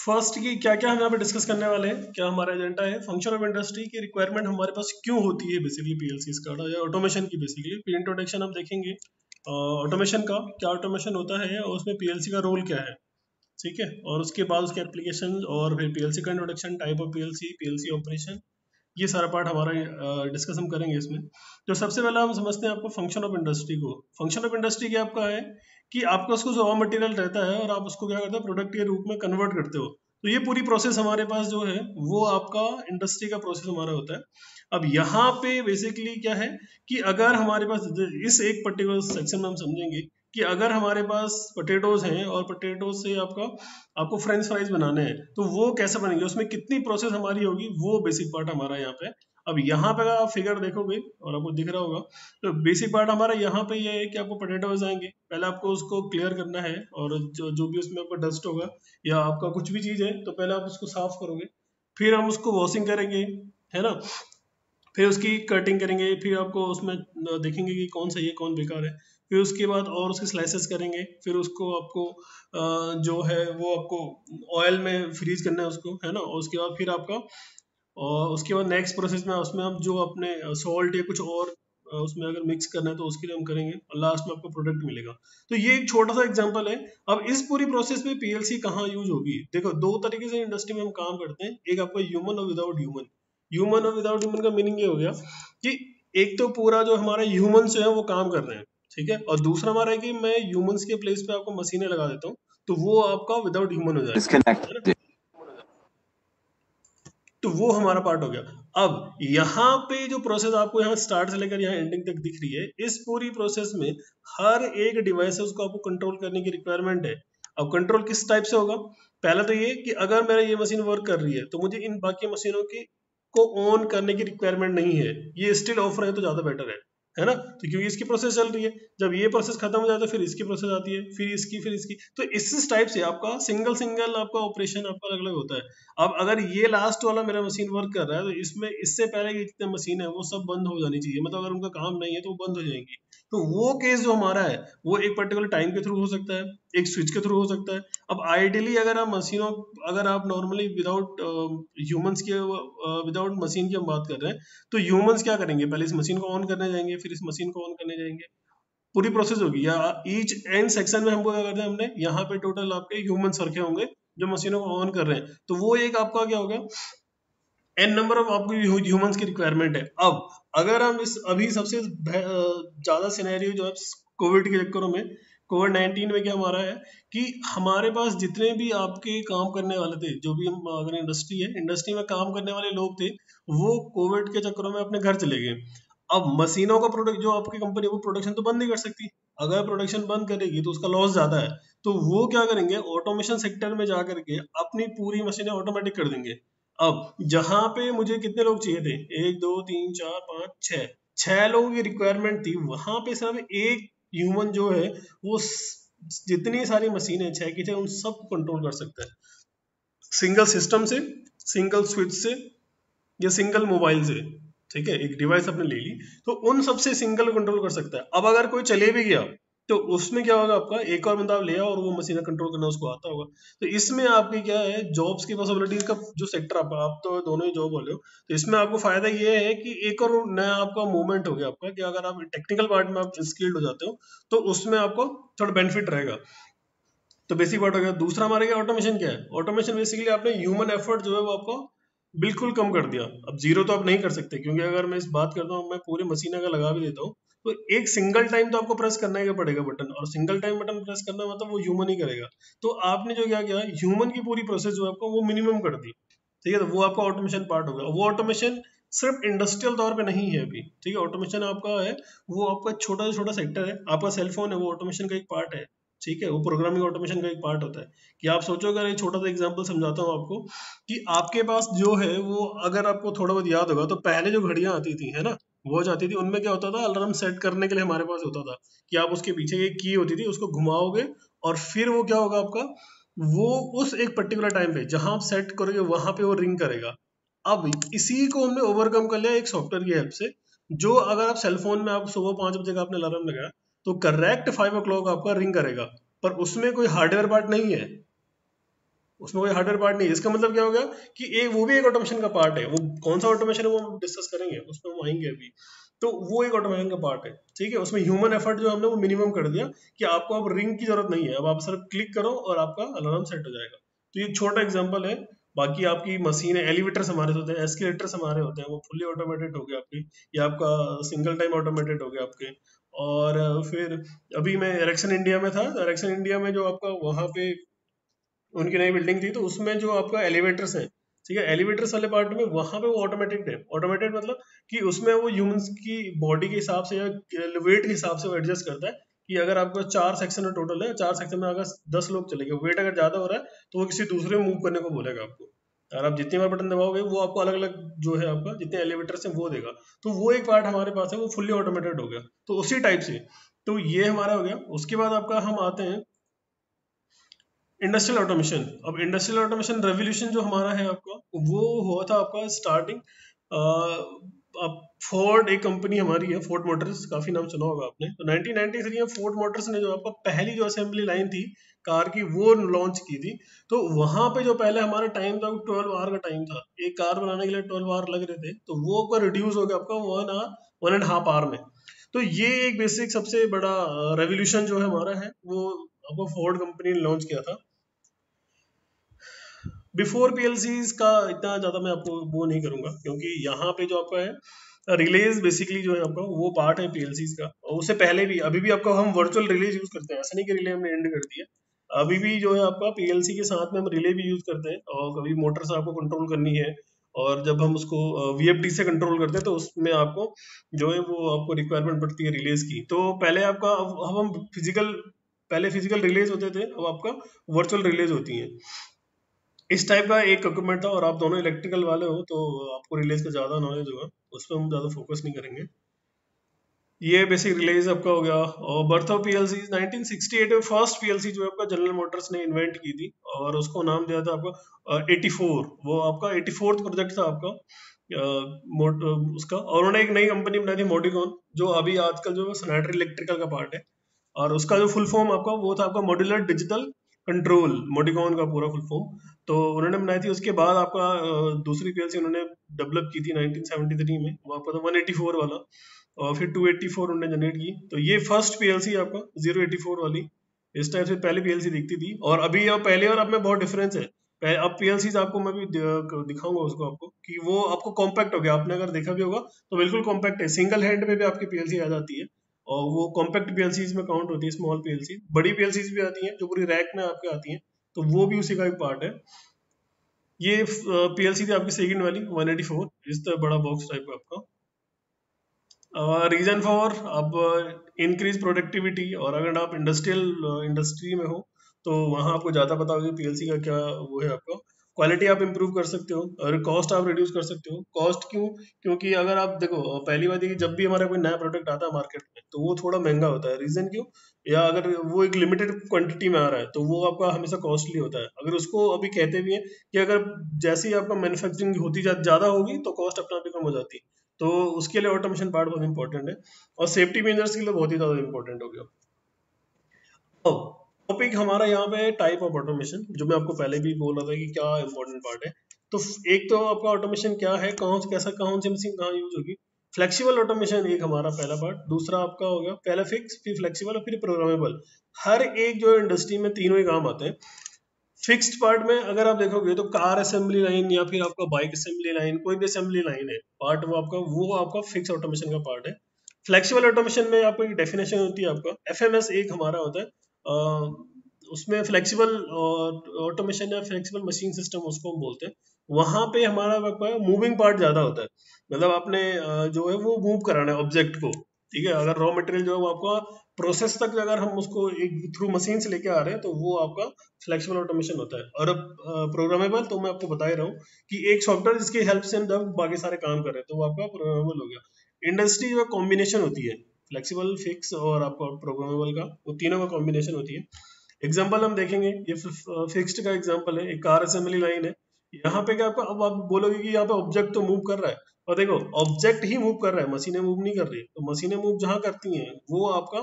First की क्या क्या हम यहाँ पे डिस्कस करने वाले हैं, क्या हमारा एजेंडा है, फंक्शन ऑफ इंडस्ट्री की रिक्वायरमेंट हमारे पास क्यों होती है बेसिकली पीएलसी का या ऑटोमेशन की बेसिकली। फिर इंट्रोडक्शन हम देखेंगे ऑटोमेशन का, क्या ऑटोमेशन होता है और उसमें पीएलसी का रोल क्या है, ठीक है। और उसके बाद उसके एप्लीकेशन और फिर पीएलसी का introduction, type of PLC, PLC operation, ये सारा पार्ट हमारा डिस्कस हम करेंगे इसमें। तो सबसे पहला हम समझते हैं आपको फंक्शन ऑफ इंडस्ट्री को। फंक्शन ऑफ इंडस्ट्री क्या आपका है कि आपका उसको जो रॉ मटेरियल रहता है और आप उसको क्या करते हो प्रोडक्ट के रूप में कन्वर्ट करते हो। तो ये पूरी प्रोसेस हमारे पास जो है वो आपका इंडस्ट्री का प्रोसेस हमारा होता है। अब यहाँ पे बेसिकली क्या है कि अगर हमारे पास इस एक पर्टिकुलर सेक्शन में हम समझेंगे कि अगर हमारे पास पोटैटोज हैं और पोटैटोज से आपको फ्रेंच फ्राइज बनाने हैं तो वो कैसे बनेंगे, उसमें कितनी प्रोसेस हमारी होगी, वो बेसिक पार्ट हमारा यहाँ पे। अब यहाँ पे अगर आप फिगर देखोगे और आपको दिख रहा होगा तो बेसिक पार्ट हमारा यहाँ पे ये है कि आपको पोटैटोज आएंगे, पहले आपको उसको क्लियर करना है और जो भी उसमें आपका डस्ट होगा या आपका कुछ भी चीज़ है तो पहले आप उसको साफ करोगे, फिर हम उसको वॉशिंग करेंगे, है ना। फिर उसकी कटिंग करेंगे, फिर आपको उसमें देखेंगे कि कौन सही है कौन बेकार है। फिर उसके बाद और उसके स्लाइसेस करेंगे, फिर उसको आपको जो है वो आपको ऑयल में फ्रीज करना है उसको, है ना। और उसके बाद फिर आपका और उसके बाद नेक्स्ट प्रोसेस में उसमें हम जो अपने सॉल्ट या कुछ और उसमें अगर मिक्स करना है तो उसके लिए हम करेंगे और लास्ट में आपको प्रोडक्ट मिलेगा। तो ये एक छोटा सा एग्जांपल है। अब इस पूरी प्रोसेस में पीएलसी कहाँ यूज होगी, देखो दो तरीके से इंडस्ट्री में हम काम करते हैं, एक आपका ह्यूमन और विदाउट ह्यूमन। ह्यूमन और विदाउट ह्यूमन का मीनिंग ये हो गया कि एक तो पूरा जो हमारा ह्यूमन जो है वो काम कर रहे हैं, ठीक है, और दूसरा हमारा है कि मैं ह्यूमंस के प्लेस पे आपको मशीनें लगा देता हूँ, तो वो आपका विदाउट ह्यूमन हो जाएगा, है ना। Disconnected. तो वो हमारा पार्ट हो गया। अब यहाँ पे जो प्रोसेस आपको यहाँ स्टार्ट से लेकर यहाँ एंडिंग तक दिख रही है, इस पूरी प्रोसेस में हर एक डिवाइस है उसको आपको कंट्रोल करने की रिक्वायरमेंट है। अब कंट्रोल किस टाइप से होगा, पहला तो ये कि अगर मेरा ये मशीन वर्क कर रही है तो मुझे इन बाकी मशीनों की को ऑन करने की रिक्वायरमेंट नहीं है, ये स्टिल ऑफ रहे तो ज्यादा बेटर है ना। तो क्योंकि इसकी प्रोसेस चल रही है, जब ये प्रोसेस खत्म हो जाए तो फिर इसकी प्रोसेस आती है, फिर इसकी, तो इस टाइप से आपका सिंगल सिंगल आपका ऑपरेशन आपका अलग अलग होता है। अब अगर ये लास्ट वाला मेरा मशीन वर्क कर रहा है तो इसमें इससे पहले कि जितने मशीन है वो सब बंद हो जानी चाहिए, मतलब अगर उनका काम नहीं है तो वो बंद हो जाएंगी। तो वो केस जो हमारा है वो एक पर्टिकुलर टाइम के थ्रू हो सकता है, एक स्विच के थ्रू हो सकता है। अब आइडियली अगर आप नॉर्मली विदाउट ह्यूमंस के विदाउट मशीन की हम बात कर रहे हैं तो ह्यूमंस क्या करेंगे, पहले इस मशीन को ऑन करने जाएंगे, फिर इस मशीन को ऑन करने जाएंगे, पूरी प्रोसेस होगी। या ईच एंड सेक्शन में हमको क्या करते हैं, हमने यहाँ पे टोटल आपके ह्यूमंस रखे होंगे जो मशीनों को ऑन कर रहे हैं, तो वो एक आपका क्या होगा एन नंबर ऑफ आपको ह्यूमंस की रिक्वायरमेंट है। अब अगर हम इस अभी सबसे ज्यादा सिनेरियो जो है कोविड के चक्करों में, कोविड-19 में क्या हमारा है कि हमारे पास जितने भी आपके काम करने वाले थे, जो भी हम अगर इंडस्ट्री है, इंडस्ट्री में काम करने वाले लोग थे वो कोविड के चक्करों में अपने घर चले गए। अब मशीनों का प्रोडक्ट जो आपकी कंपनी है वो प्रोडक्शन तो बंद नहीं कर सकती, अगर प्रोडक्शन बंद करेगी तो उसका लॉस ज्यादा है, तो वो क्या करेंगे ऑटोमेशन सेक्टर में जा करके अपनी पूरी मशीनें ऑटोमेटिक कर देंगे। अब जहां पे मुझे कितने लोग चाहिए थे, एक दो तीन चार पाँच छह, छह लोगों की रिक्वायरमेंट थी, वहां पे सिर्फ एक ह्यूमन जो है वो जितनी सारी मशीनें छह की थे उन सब कंट्रोल कर सकता है, सिंगल सिस्टम से, सिंगल स्विच से या सिंगल मोबाइल से, ठीक है, एक डिवाइस आपने ले ली तो उन सबसे सिंगल कंट्रोल कर सकता है। अब अगर कोई चले भी गया तो उसमें क्या होगा, आपका एक और बंदा ले आओ और वो मशीन कंट्रोल करना उसको आता होगा। तो इसमें आपकी क्या है जॉब्स की पॉसिबिलिटीज का जो सेक्टर आप तो दोनों ही जॉब वाले हो, तो इसमें आपको फायदा ये है कि एक और नया आपका मूवमेंट हो गया आपका कि अगर आप टेक्निकल पार्ट में आप स्किल्ड हो जाते हो तो उसमें आपको थोड़ा बेनिफिट रहेगा। तो बेसिक पार्ट हो गया। दूसरा हमारे क्या ऑटोमेशन क्या है, ऑटोमेशन बेसिकली आपने ह्यूमन एफर्ट जो है वो आपको बिल्कुल कम कर दिया। अब जीरो तो आप नहीं कर सकते क्योंकि अगर मैं इस बात करता हूँ मैं पूरी मशीन अगर लगा भी देता हूँ तो एक सिंगल टाइम तो आपको प्रेस करना ही पड़ेगा बटन, और सिंगल टाइम बटन प्रेस करना मतलब वो ह्यूमन ही करेगा। तो आपने जो क्या किया ह्यूमन की पूरी प्रोसेस जो है आपको वो मिनिमम कर दी, ठीक है। तो वो आपका ऑटोमेशन पार्ट होगा। वो ऑटोमेशन सिर्फ इंडस्ट्रियल तौर पे नहीं है अभी, ठीक है। ऑटोमेशन आपका है वो आपका छोटा से छोटा सेक्टर है, आपका सेलफोन है वो ऑटोमेशन का एक पार्ट है, ठीक है। वो प्रोग्रामिंग ऑटोमेशन का एक पार्ट होता है। कि आप सोचो, अगर एक छोटा सा एग्जांपल समझाता हूँ आपको कि आपके पास जो है वो अगर आपको थोड़ा बहुत याद होगा तो पहले जो घड़ियां आती थी, है ना, वो जाती थी, उनमें क्या होता था अलार्म सेट करने के लिए हमारे पास होता था कि आप उसके पीछे एक की होती थी उसको घुमाओगे और फिर वो क्या होगा आपका वो उस एक पर्टिकुलर टाइम पे जहां आप सेट करोगे वहां पे वो रिंग करेगा। अब इसी को हमने ओवरकम कर लिया एक सॉफ्टवेयर की हेल्प से, जो अगर आप सेलफोन में आप सुबह 5 बजे का आपने अलार्म लगाया तो करेक्ट 5 o'clock आपका रिंग करेगा, पर उसमें कोई हार्डवेयर पार्ट नहीं है, उसमें कोई हार्डवेयर पार्ट नहीं है। इसका मतलब क्या हो गया कि एक वो भी एक ऑटोमेशन का पार्ट है। वो कौन सा ऑटोमेशन है वो हम डिस्कस करेंगे, उसमें हम आएंगे अभी। तो वो एक ऑटोमेशन का पार्ट है, ठीक है। उसमें ह्यूमन एफर्ट जो हमने वो मिनिमम कर दिया कि आपको अब रिंग की जरूरत नहीं है, अब आप सिर्फ क्लिक करो और आपका अलार्म सेट हो जाएगा। तो ये छोटा एग्जांपल है। बाकी आपकी मशीन है, एलिवेटर्स हमारे होते हैं, एस्केलेटर्स हमारे होते हैं, वो फुल्ली ऑटोमेटेड हो गया आपकी, या आपका सिंगल टाइम ऑटोमेटेड हो गया आपके। और फिर अभी मैं इरेक्शन इंडिया में था, इरेक्शन इंडिया में जो आपका वहाँ पे उनकी नई बिल्डिंग थी, तो उसमें जो आपका एलिवेटर्स है, ठीक है, एलिवेटर्स वाले पार्ट में वहां पे वो ऑटोमेटिक है। ऑटोमेटेड मतलब कि उसमें वो ह्यूमंस की बॉडी के हिसाब से या वेट के हिसाब से वो एडजस्ट करता है कि अगर आपको 4 सेक्शन है टोटल है, 4 सेक्शन में अगर 10 लोग चले गए, वेट अगर ज्यादा हो रहा है तो वो किसी दूसरे मूव करने को बोलेगा आपको। और आप जितनी बार बटन दबाओगे वो आपको अलग अलग जो है आपका जितने एलिवेटर्स हैं वो देगा। तो वो एक पार्ट हमारे पास है, वो फुल्ली ऑटोमेटेड हो गया। तो उसी टाइप से तो ये हमारा हो गया। उसके बाद आपका हम आते हैं इंडस्ट्रियल ऑटोमेशन। अब इंडस्ट्रियल ऑटोमेशन रेवोल्यूशन जो हमारा है आपका, वो हुआ था आपका स्टार्टिंग। अब फोर्ड एक कंपनी हमारी है, फोर्ड मोटर्स, काफी नाम सुना होगा आपने। तो 1993 में फोर्ड मोटर्स ने जो आपका पहली जो असेंबली लाइन थी कार की वो लॉन्च की थी। तो वहां पे जो पहले हमारा टाइम था 12 आवर का टाइम था, एक कार बनाने के लिए 12 आवर लग रहे थे, तो वो आपका रिड्यूस हो गया आपका 1.5 आवर में। तो ये एक बेसिक सबसे बड़ा रेवोल्यूशन जो है हमारा है, वो आपको फोर्ड कंपनी ने लॉन्च किया था। बिफोर पीएलसीज का इतना ज़्यादा मैं आपको वो नहीं करूंगा, क्योंकि यहाँ पे जो आपका है रिलेज बेसिकली जो है आपका वो पार्ट है पीएलसीज का। और उससे पहले भी अभी भी आपका हम वर्चुअल रिलेज यूज करते हैं, ऐसा नहीं कि रिले हमने एंड कर दिया। अभी भी जो है आपका पीएलसी के साथ में हम रिले भी यूज करते हैं, और कभी मोटर से आपको कंट्रोल करनी है और जब हम उसको वीएफडी से कंट्रोल करते हैं तो उसमें आपको जो है वो आपको रिक्वायरमेंट पड़ती है रिलेज की। तो पहले आपका अब हम फिजिकल, पहले फिजिकल रिलेज होते थे, अब आपका वर्चुअल रिलेज होती है। इस टाइप का एक इक्विपमेंट था, और आप दोनों इलेक्ट्रिकल वाले हो तो आपको रिलेज का ज़्यादा नॉलेज होगा, उस पर हम ज़्यादा फोकस नहीं करेंगे। ये बेसिक रिलेज आपका हो गया। और बर्थ ऑफ पीएलसी 1968 में फर्स्ट पीएलसी जो है आपका जनरल मोटर्स ने इन्वेंट की थी, और उसको नाम दिया था आपका 84। वो आपका 84th प्रोजेक्ट था आपका उसका। और उन्होंने एक नई कंपनी बनाई थी मोडिकॉन, जो अभी आजकल जो सनेटरी इलेक्ट्रिकल का पार्ट है। और उसका जो फुल फॉर्म आपका वो था आपका मॉड्यूलर डिजिटल कंट्रोल, मोडिकॉन का पूरा फुल फॉर्म। तो उन्होंने बनाई थी। उसके बाद आपका दूसरी पीएलसी उन्होंने डेवलप की थी 1973 में, वो आपका था 184 वाला। और फिर 284 उन्होंने जनरेट की। तो ये फर्स्ट पीएलसी आपका 084 वाली। इस टाइप से पहले पीएलसी दिखती थी, और अभी अब पहले और अब में बहुत डिफरेंस है। अब पीएलसी आपको मैं भी दिखाऊंगा उसको आपको कि वो आपको कॉम्पैक्ट हो गया। आपने अगर देखा भी होगा तो बिल्कुल कॉम्पैक्ट है, सिंगल हैंड पे भी आपकी पीएलसी आ जाती है, और वो कॉम्पैक्ट पीएलसीज में काउंट होती है। स्मॉल पीएलसी, बड़ी पीएलसीज भी आती हैं जो पूरी रैक में आपके आती हैं, तो वो भी उसी का एक पार्ट है। ये पीएलसी थी आपकी सेकंड वाली 184, इस तरह बड़ा बॉक्स टाइप का आपका। रीजन फॉर अब इंक्रीज प्रोडक्टिविटी। और अगर आप इंडस्ट्री में हो तो वहाँ आपको ज़्यादा पता होगा पीएलसी का क्या वो है आपका। क्वालिटी आप इंप्रूव कर सकते हो, और कॉस्ट आप रिड्यूस कर सकते हो। कॉस्ट क्यों? क्योंकि अगर आप देखो, पहली बात है कि जब भी हमारा कोई नया प्रोडक्ट आता है मार्केट में तो वो थोड़ा महंगा होता है। रीजन क्यों? या अगर वो एक लिमिटेड क्वांटिटी में आ रहा है तो वो आपका हमेशा कॉस्टली होता है। अगर उसको अभी कहते भी हैं कि अगर जैसे ही आपका मैन्युफैक्चरिंग होती ज़्यादा होगी तो कॉस्ट अपने आप ही कम हो जाती है। तो उसके लिए ऑटोमेशन पार्ट बहुत इंपॉर्टेंट है, और सेफ्टी मेजर्स के लिए बहुत ही ज्यादा इंपॉर्टेंट हो गया। अब टॉपिक हमारा यहाँ पे टाइप ऑफ ऑटोमेशन, जो मैं आपको पहले भी बोल रहा था कि क्या इंपॉर्टेंट पार्ट है। तो एक तो आपका ऑटोमेशन क्या है, कौन सी मशीन कहाँ यूज होगी। फ्लेक्सिबल ऑटोमेशन एक हमारा पहला पार्ट। दूसरा आपका हो गया पहला फिक्स, फिर फ्लेक्सिबल और फिर प्रोग्रामेबल। हर एक जो इंडस्ट्री में तीनों ही काम आते हैं। फिक्स्ड पार्ट में अगर आप देखोगे तो कार असेंबली लाइन या फिर आपका बाइक असेंबली लाइन, कोई भी असेंबली लाइन है पार्ट, वो आपका फिक्स ऑटोमेशन का पार्ट है। फ्लेक्सिबल ऑटोमेशन में आपको एक डेफिनेशन होती है आपका एफएमएस एक हमारा होता है। उसमें फ्लेक्सिबल ऑटोमेशन या फ्लेक्सिबल मशीन सिस्टम उसको हम बोलते हैं। वहां पे हमारा मूविंग पार्ट ज्यादा होता है, मतलब आपने जो है वो मूव कराना है ऑब्जेक्ट को, ठीक है। अगर रॉ मटेरियल जो है वो आपका प्रोसेस तक अगर हम उसको एक थ्रू मशीन से लेके आ रहे हैं तो वो आपका फ्लेक्सिबल ऑटोमेशन होता है। और अब प्रोग्रामेबल तो मैं आपको बता ही रहा हूँ कि एक सॉफ्टवेयर जिसकी हेल्प से हम जब बाकी सारे काम कर रहे हैं तो वो आपका प्रोग्रामेबल हो गया। इंडस्ट्री जो कॉम्बिनेशन होती है फ्लेक्सिबल, फिक्स और आपका प्रोग्रामेबल का, वो तीनों का कॉम्बिनेशन होती है। एग्जाम्पल हम देखेंगे, ये फिक्स्ड का एग्जाम्पल है, एक कार असेंबली लाइन है। यहाँ पे क्या आपका, अब आप बोलोगे कि यहाँ पे ऑब्जेक्ट तो मूव कर रहा है, और देखो ऑब्जेक्ट ही मूव कर रहा है, मशीनें मूव नहीं कर रही। तो मशीनें मूव जहाँ करती हैं वो आपका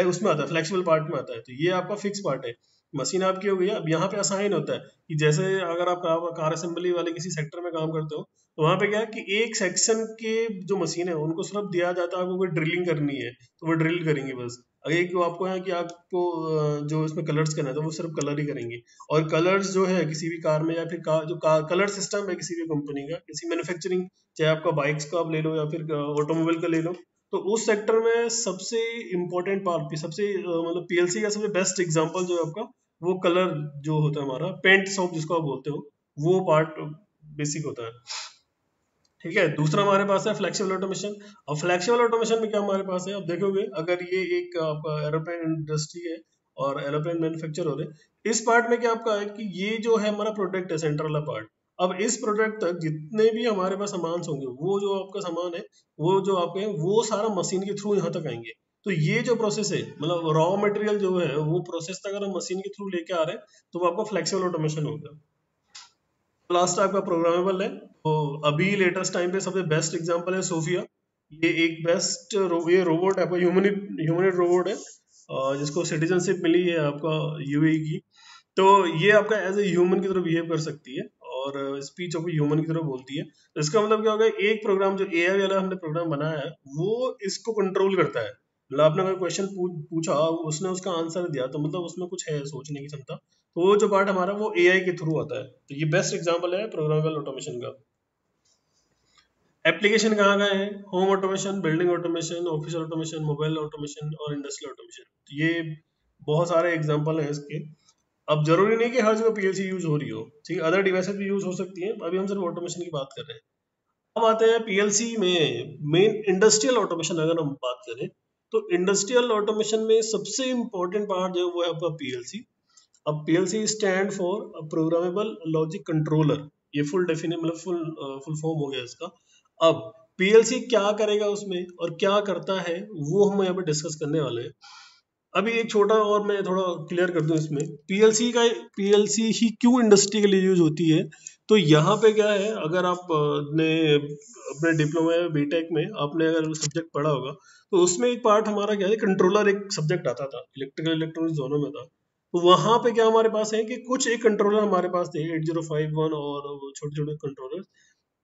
उसमें आता है, फ्लेक्सिबल पार्ट में आता है। तो ये आपका फिक्स पार्ट है। मशीन आपकी हो गई है। अब यहाँ पे असाइन होता है कि जैसे अगर आप कार असेंबली वाले किसी सेक्टर में काम करते हो तो वहाँ पे क्या है कि एक सेक्शन के जो मशीन है उनको सिर्फ दिया जाता है आपको कोई ड्रिलिंग करनी है तो वो ड्रिल करेंगे बस। अगर एक आपको है कि आपको जो इसमें कलर्स करना है तो वो सिर्फ कलर ही करेंगे। और कलर्स जो है किसी भी कार में या फिर कलर सिस्टम है किसी भी कंपनी का, किसी मैन्युफैक्चरिंग, चाहे आपका बाइक्स का आप ले लो या फिर ऑटोमोबाइल का ले लो, तो उस सेक्टर में सबसे इम्पोर्टेंट पार्ट, सबसे मतलब पीएलसी का सबसे बेस्ट एग्जांपल जो है आपका वो कलर जो होता है हमारा पेंट शॉप जिसको आप बोलते हो, वो पार्ट बेसिक होता है। ठीक है, दूसरा हमारे पास है फ्लेक्सिबल ऑटोमेशन। अब फ्लेक्सिबल ऑटोमेशन में क्या हमारे पास है, अब देखोगे अगर ये एक आपका एरोप्लेन इंडस्ट्री है और एरोप्लेन मैन्युफैक्चर हो रहे हैं, इस पार्ट में क्या आपका है कि ये जो है हमारा प्रोडक्ट है सेंटर वाला पार्ट। अब इस प्रोडक्ट तक जितने भी हमारे पास सामान होंगे, वो जो आपका सामान है वो जो आपके वो सारा मशीन के थ्रू यहाँ तक आएंगे। तो ये जो प्रोसेस है मतलब रॉ मटेरियल जो है वो प्रोसेस तक अगर हम मशीन के थ्रू लेके आ रहे हैं तो वो आपका फ्लेक्सिबल ऑटोमेशन होगा। लास्ट आपका प्रोग्रामेबल है। तो अभी लेटेस्ट टाइम पे सबसे बेस्ट एग्जांपल है सोफिया। ये एक बेस्ट ये रोबोट है, आपका ह्यूमनिड रोबोट है जिसको सिटीजनशिप मिली है आपका यूएई की। तो ये आपका एज ए ह्यूमन की तरह बिहेव कर सकती है और स्पीच ऑफ ह्यूमन की तरह बोलती है। तो इसका मतलब क्या होगा, एक प्रोग्राम जो एआई वाला हमने प्रोग्राम बनाया है वो इसको कंट्रोल करता है। मतलब आपने कोई क्वेश्चन पूछा, उसने उसका आंसर दिया, तो मतलब उसमें कुछ है सोचने की क्षमता। तो वो जो पार्ट हमारा वो एआई के थ्रू आता है। तो ये बेस्ट एग्जांपल है प्रोग्रामेबल ऑटोमेशन का। एप्लीकेशन कहाँ गए हैं, home automation, building automation, office automation, mobile automation और इंडस्ट्रियल ऑटोमेशन। तो ये बहुत सारे एग्जांपल हैं इसके। अब जरूरी नहीं कि हर जगह पीएलसी यूज हो रही हो, ठीक है, अदर डिवाइसेस भी यूज हो सकती हैं। अभी हम सिर्फ ऑटोमेशन की बात कर रहे हैं। अब आते हैं पीएलसी में मेन इंडस्ट्रियल ऑटोमेशन। अगर हम बात करें तो इंडस्ट्रियल ऑटोमेशन में सबसे इंपॉर्टेंट पार्ट जो है वो है आपका पीएलसी। अब PLC stand for programmable logic controller. ये फुल डेफिनेशन मतलब फुल फॉर्म हो गया इसका। अब पीएलसी क्या करेगा उसमें और क्या करता है वो हम यहाँ पे डिस्कस करने वाले हैं। अभी एक छोटा और मैं थोड़ा क्लियर कर दूं इसमें, पीएलसी ही क्यों इंडस्ट्री के लिए यूज होती है। तो यहाँ पे क्या है, अगर आप ने अपने डिप्लोमा या बीटेक में आपने अगर सब्जेक्ट पढ़ा होगा तो उसमें एक पार्ट हमारा क्या है, कंट्रोलर एक सब्जेक्ट आता था, इलेक्ट्रिकल इलेक्ट्रॉनिक्स दोनों में था। तो वहां पे क्या हमारे पास है कि कुछ एक कंट्रोलर हमारे पास थे 8051 और छोटे छोटे कंट्रोलर।